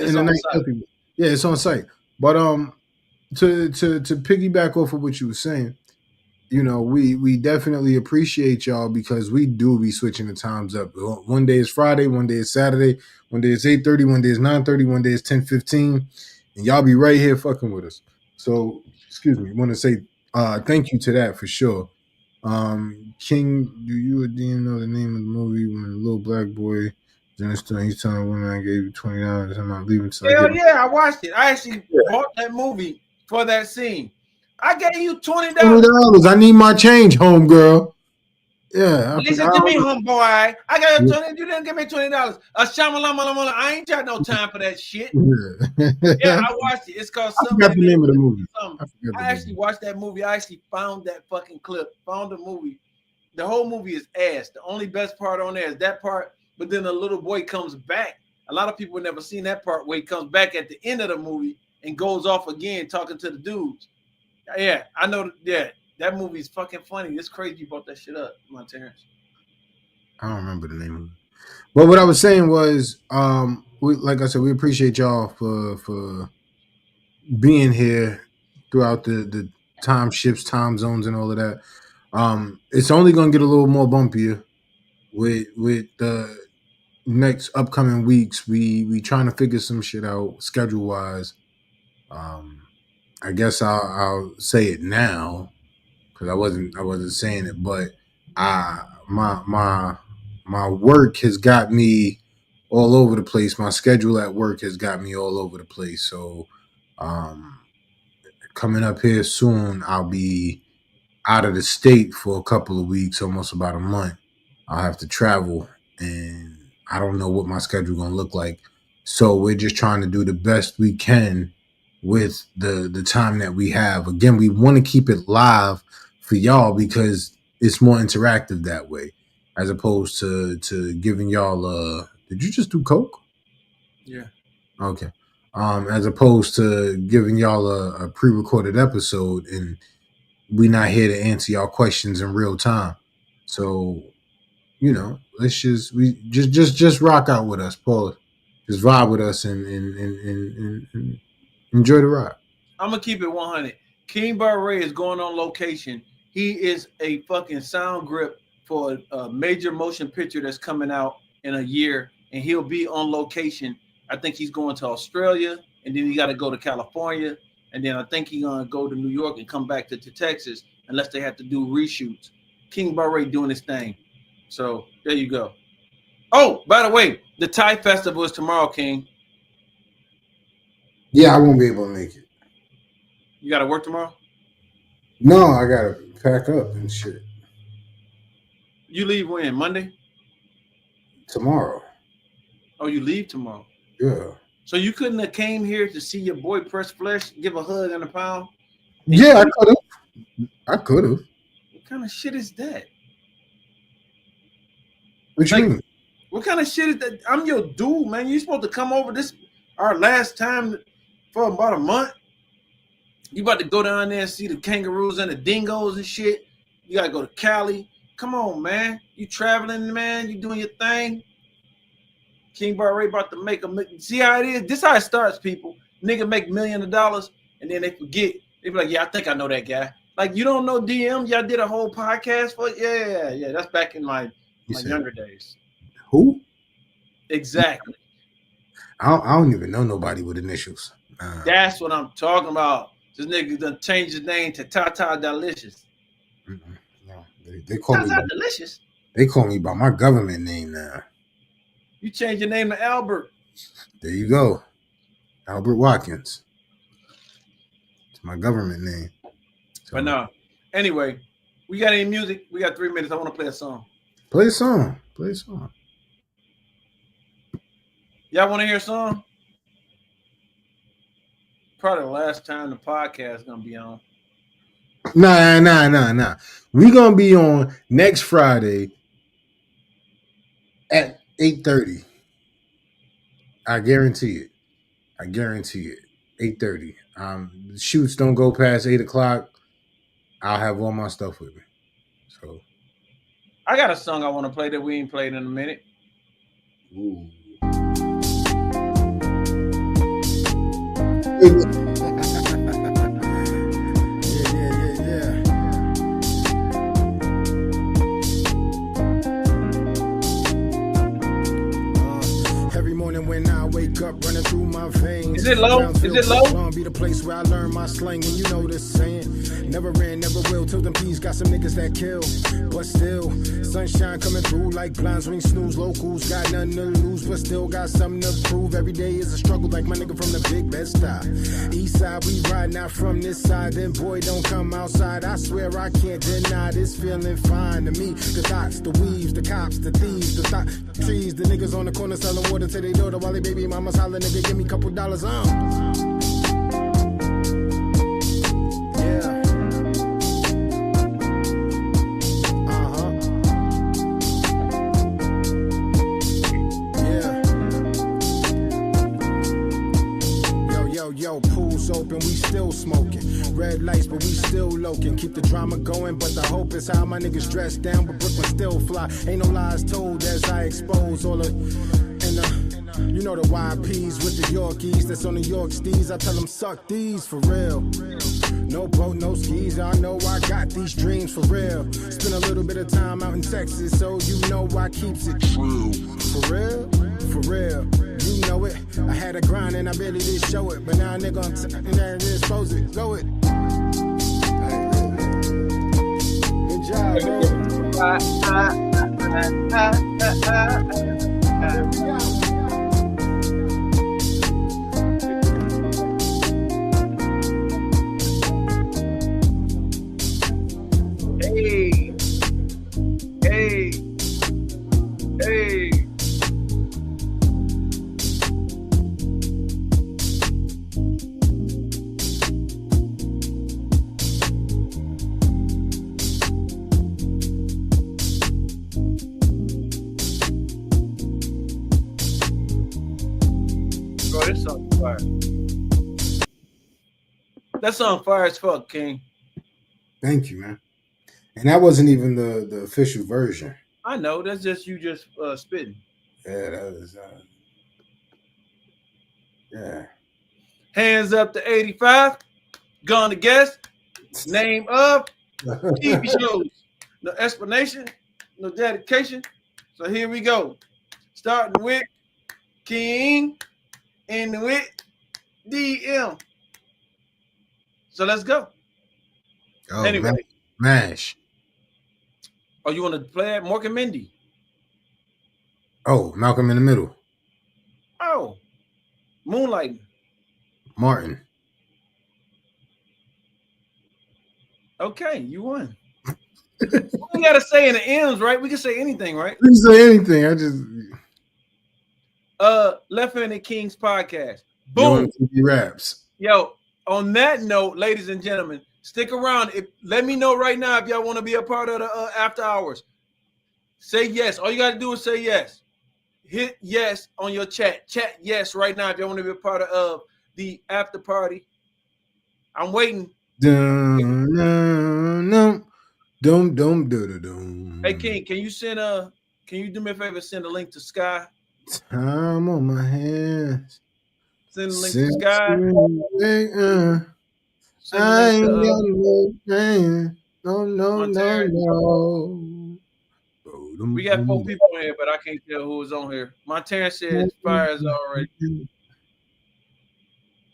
it's on site. But to piggyback off of what you were saying, you know, we definitely appreciate y'all because we do be switching the times up. One day is Friday, one day is Saturday, one day is 8:30, one day is 9:30, one day is 10:15, and y'all be right here fucking with us. So, excuse me, want to say thank you to that for sure. King, do you or Dean know the name of the movie when the little black boy he's telling women I gave you $20, I'm not leaving. So Hell yeah, I watched it. I actually bought that movie for that scene. I gave you $20. I need my change, homegirl. Yeah. Listen to me, homeboy. I got you $20. You didn't give me $20. I ain't got no time for that shit. Yeah, I watched it. It's called something. I forgot the name of the movie. I actually watched that movie. I actually found that fucking clip. Found the movie. The whole movie is ass. The only best part on there is that part. But then the little boy comes back. A lot of people have never seen that part where he comes back at the end of the movie and goes off again talking to the dudes. Yeah, I know. Yeah, that movie is fucking funny. It's crazy you brought that shit up, my Terrence. I don't remember the name of it. But what I was saying was, like I said, we appreciate y'all for being here throughout the time shifts, time zones, and all of that. It's only gonna get a little more bumpier with the next upcoming weeks. We trying to figure some shit out schedule wise. I guess I'll say it now because I wasn't saying it, but my work has got me all over the place. My schedule at work has got me all over the place. So coming up here soon, I'll be out of the state for a couple of weeks, almost about a month. I'll have to travel, and I don't know what my schedule gonna look like. So we're just trying to do the best we can with the time that we have. Again, we want to keep it live for y'all because it's more interactive that way, as opposed to giving y'all did you just do coke? Yeah. Okay. As opposed to giving y'all a pre-recorded episode, and we not here to answer y'all questions in real time. So, let's just rock out with us, Paul. Just vibe with us and enjoy the ride. I'm gonna keep it 100. King Barre is going on location. He is a fucking sound grip for a major motion picture that's coming out in a year, and he'll be on location. I think he's going to Australia, and then he got to go to California, and then I think he's gonna go to New York and come back to Texas, unless they have to do reshoots. King Barre doing his thing. So there you go. Oh, by the way, the Thai festival is tomorrow, King. Yeah, I won't be able to make it. You got to work tomorrow? No, I got to pack up and shit. You leave when? Monday? Tomorrow. Oh, you leave tomorrow? Yeah. So you couldn't have came here to see your boy Press Flesh, give a hug and a pound? Yeah, I could have. What kind of shit is that? What you mean? What kind of shit is that? I'm your dude, man. You supposed to come over this our last time for about a month. You about to go down there and see the kangaroos and the dingoes and shit. You gotta go to Cali. Come on, man. You traveling, man. You doing your thing. King Barre about to make a. See how it is? This how it starts, people. Nigga make millions of dollars and then they forget. They be like, yeah, I think I know that guy. Like, you don't know DM? Y'all did a whole podcast for it? Yeah. That's back in my younger days. Who? Exactly. I don't even know nobody with initials. That's what I'm talking about. This nigga done changed his name to Tata Delicious. No, they call Tata me Delicious. They call me by my government name now. You changed your name to Albert. There you go, Albert Watkins. It's my government name. So, but no. Anyway, we got any music? We got 3 minutes. I want to play a song. Play a song. Play a song. Y'all want to hear a song? Probably the last time the podcast is gonna be on. Nah. We gonna be on next Friday at 8:30. I guarantee it. 8:30. Shoots don't go past 8:00. I'll have all my stuff with me. So I got a song I want to play that we ain't played in a minute. Ooh. Every morning when I wake up, running through my veins. Is it low? Be the place where I learn my slang, and you know this saying. Never ran, never will, till them peas got some niggas that kill. But still, sunshine coming through like blinds, ring snooze. Locals got nothing to lose, but still got something to prove. Every day is a struggle, like my nigga from the Big Bed-Stuy. East side, we ride, not from this side. Then boy, don't come outside. I swear I can't deny this feeling fine to me. The dots, the weaves, the cops, the thieves, the trees, the niggas on the corner selling water to their daughter while they baby mama's hollering, nigga, give me a couple dollars. Yo, pool's open, we still smoking. Red lights, but we still loking. Keep the drama going, but the hope is how my niggas dressed down, but Brooklyn still fly. Ain't no lies told as I expose all of. You know the YPs with the Yorkies that's on the York steez. I tell them suck these for real. No boat, no skis. I know I got these dreams for real. Spend a little bit of time out in Texas, so you know I keeps it true. For real, for real. You know it. I had a grind and I barely did show it, but now a nigga I'm there and expose it. Go it. Good job, bro. That song fire as fuck, King. Thank you, man. And that wasn't even the official version. I know. That's just you just spitting. Yeah, that was. Yeah. Hands up to 85. Gonna guess. Name of TV shows. No explanation. No dedication. So here we go. Starting with King. Ending with DM. So let's go. Oh, Anyway. MASH. Oh, you want to play it? Mork and Mindy. Oh, Malcolm in the Middle. Oh, Moonlighting. Martin. Okay, you won. We gotta say in the M's, right? We can say anything, right? You can say anything. I just Left-Handed Kings podcast. Boom. TV raps. Yo, on that note, ladies and gentlemen, stick around. Let me know right now if y'all want to be a part of the after hours. Say yes. All you got to do is say yes. Hit yes on your chat. Chat yes right now if y'all want to be a part of the after party. I'm waiting. Dum, dum, dum, dum, dum, dum. Hey King, can you do me a favor? Send a link to Sky. Time on my hands. Send a link to Sky. I ain't got no plan. No. We got 4 people in here, but I can't tell who is on here. Montana says fire is already.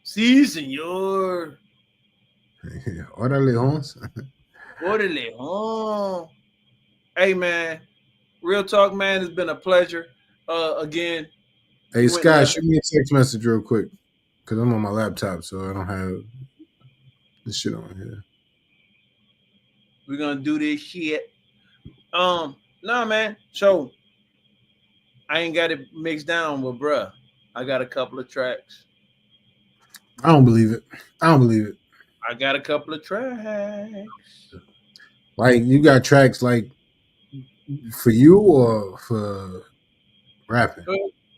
Si, senor. Órale, Hans. Orderly. Oh. Hey, man. Real talk, man. It's been a pleasure. Again. Hey, Scott, shoot me a text message real quick. Because I'm on my laptop, so I don't have this shit on here. We're going to do this shit. Nah, man. So, I ain't got it mixed down, but bruh, I got a couple of tracks. I don't believe it. I got a couple of tracks. Like, you got tracks like for you or for rapping?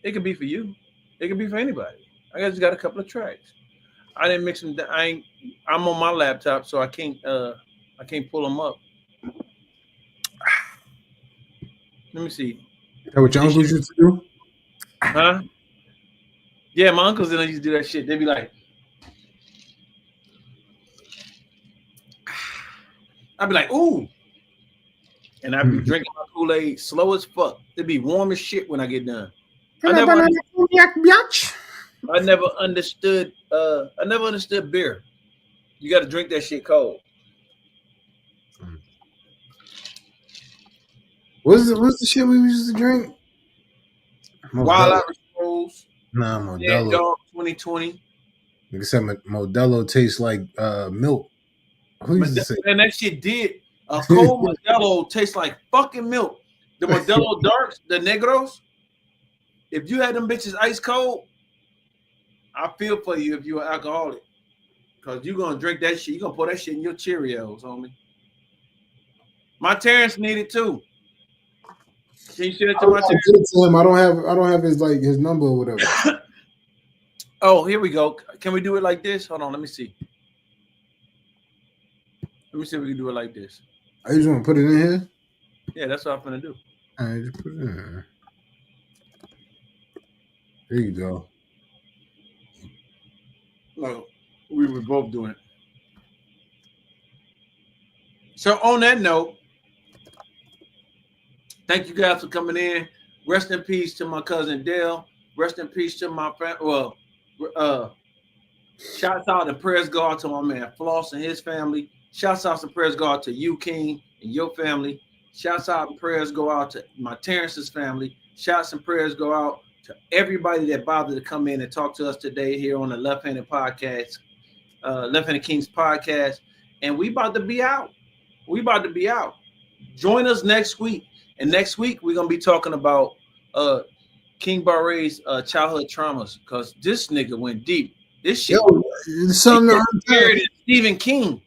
It could be for you. It could be for anybody. I just got a couple of tracks. I didn't mix them. I'm on my laptop, so I can't pull them up. Let me see. Is that what your uncles used to do? Huh? Yeah, my uncles and I used to do that shit. They'd be like, I'd be like, ooh. And I'd be drinking my Kool-Aid slow as fuck. It'd be warm as shit when I get done. I never understood beer. You got to drink that shit cold. What's the shit we used to drink? Wild Irish Rose. Nah, Modelo. Yeah, dog 2020. Like I said, Modelo tastes like milk. Who used to say? And that shit did. A cold Modelo tastes like fucking milk. The Modelo Darks, the Negros. If you had them bitches ice cold, I feel for you if you're an alcoholic. Because you're going to drink that shit. You're going to put that shit in your Cheerios, homie. My Terrence need it too. Can you send it to my Terrence? Give it to him. I don't have his his number or whatever. Oh, here we go. Can we do it like this? Hold on, let me see. Let me see if we can do it like this. I just want to put it in here. Yeah, that's what I'm gonna do. All right, just put it in here. There you go. No, we were both doing it. So on that note, thank you guys for coming in. Rest in peace to my cousin Dale. Rest in peace to my friend. Well, shouts out and prayers go out to my man Floss and his family. Shouts out and prayers go out to you, King, and your family. Shouts out and prayers go out to my Terrence's family. Shouts and prayers go out to everybody that bothered to come in and talk to us today here on the Left-Handed Podcast, Left-Handed Kings podcast. And we about to be out. Join us next week. And next week, we're going to be talking about King Barre's childhood traumas, because this nigga went deep. This shit. It's something to unpack. Stephen King.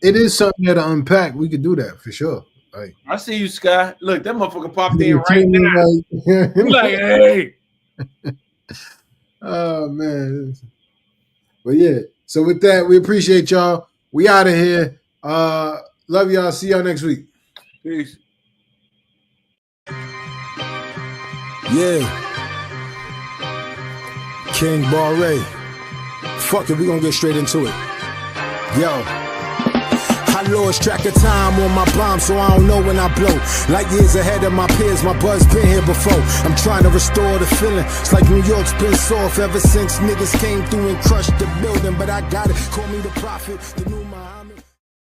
It is something to unpack. We could do that for sure. Like, I see you, Sky. Look, that motherfucker popped in right now. He's like, hey. Oh, man. But yeah, So with that, we appreciate y'all. We out of here. Love y'all. See y'all next week. Peace. Yeah. King Barre. Fuck it, we gonna get straight into it. Yo. I lost track of time on my bomb, so I don't know when I blow. Like years ahead of my peers, my buzz been here before. I'm trying to restore the feeling. It's like New York's been soft ever since niggas came through and crushed the building. But I got it, call me the prophet, the new Muhammad.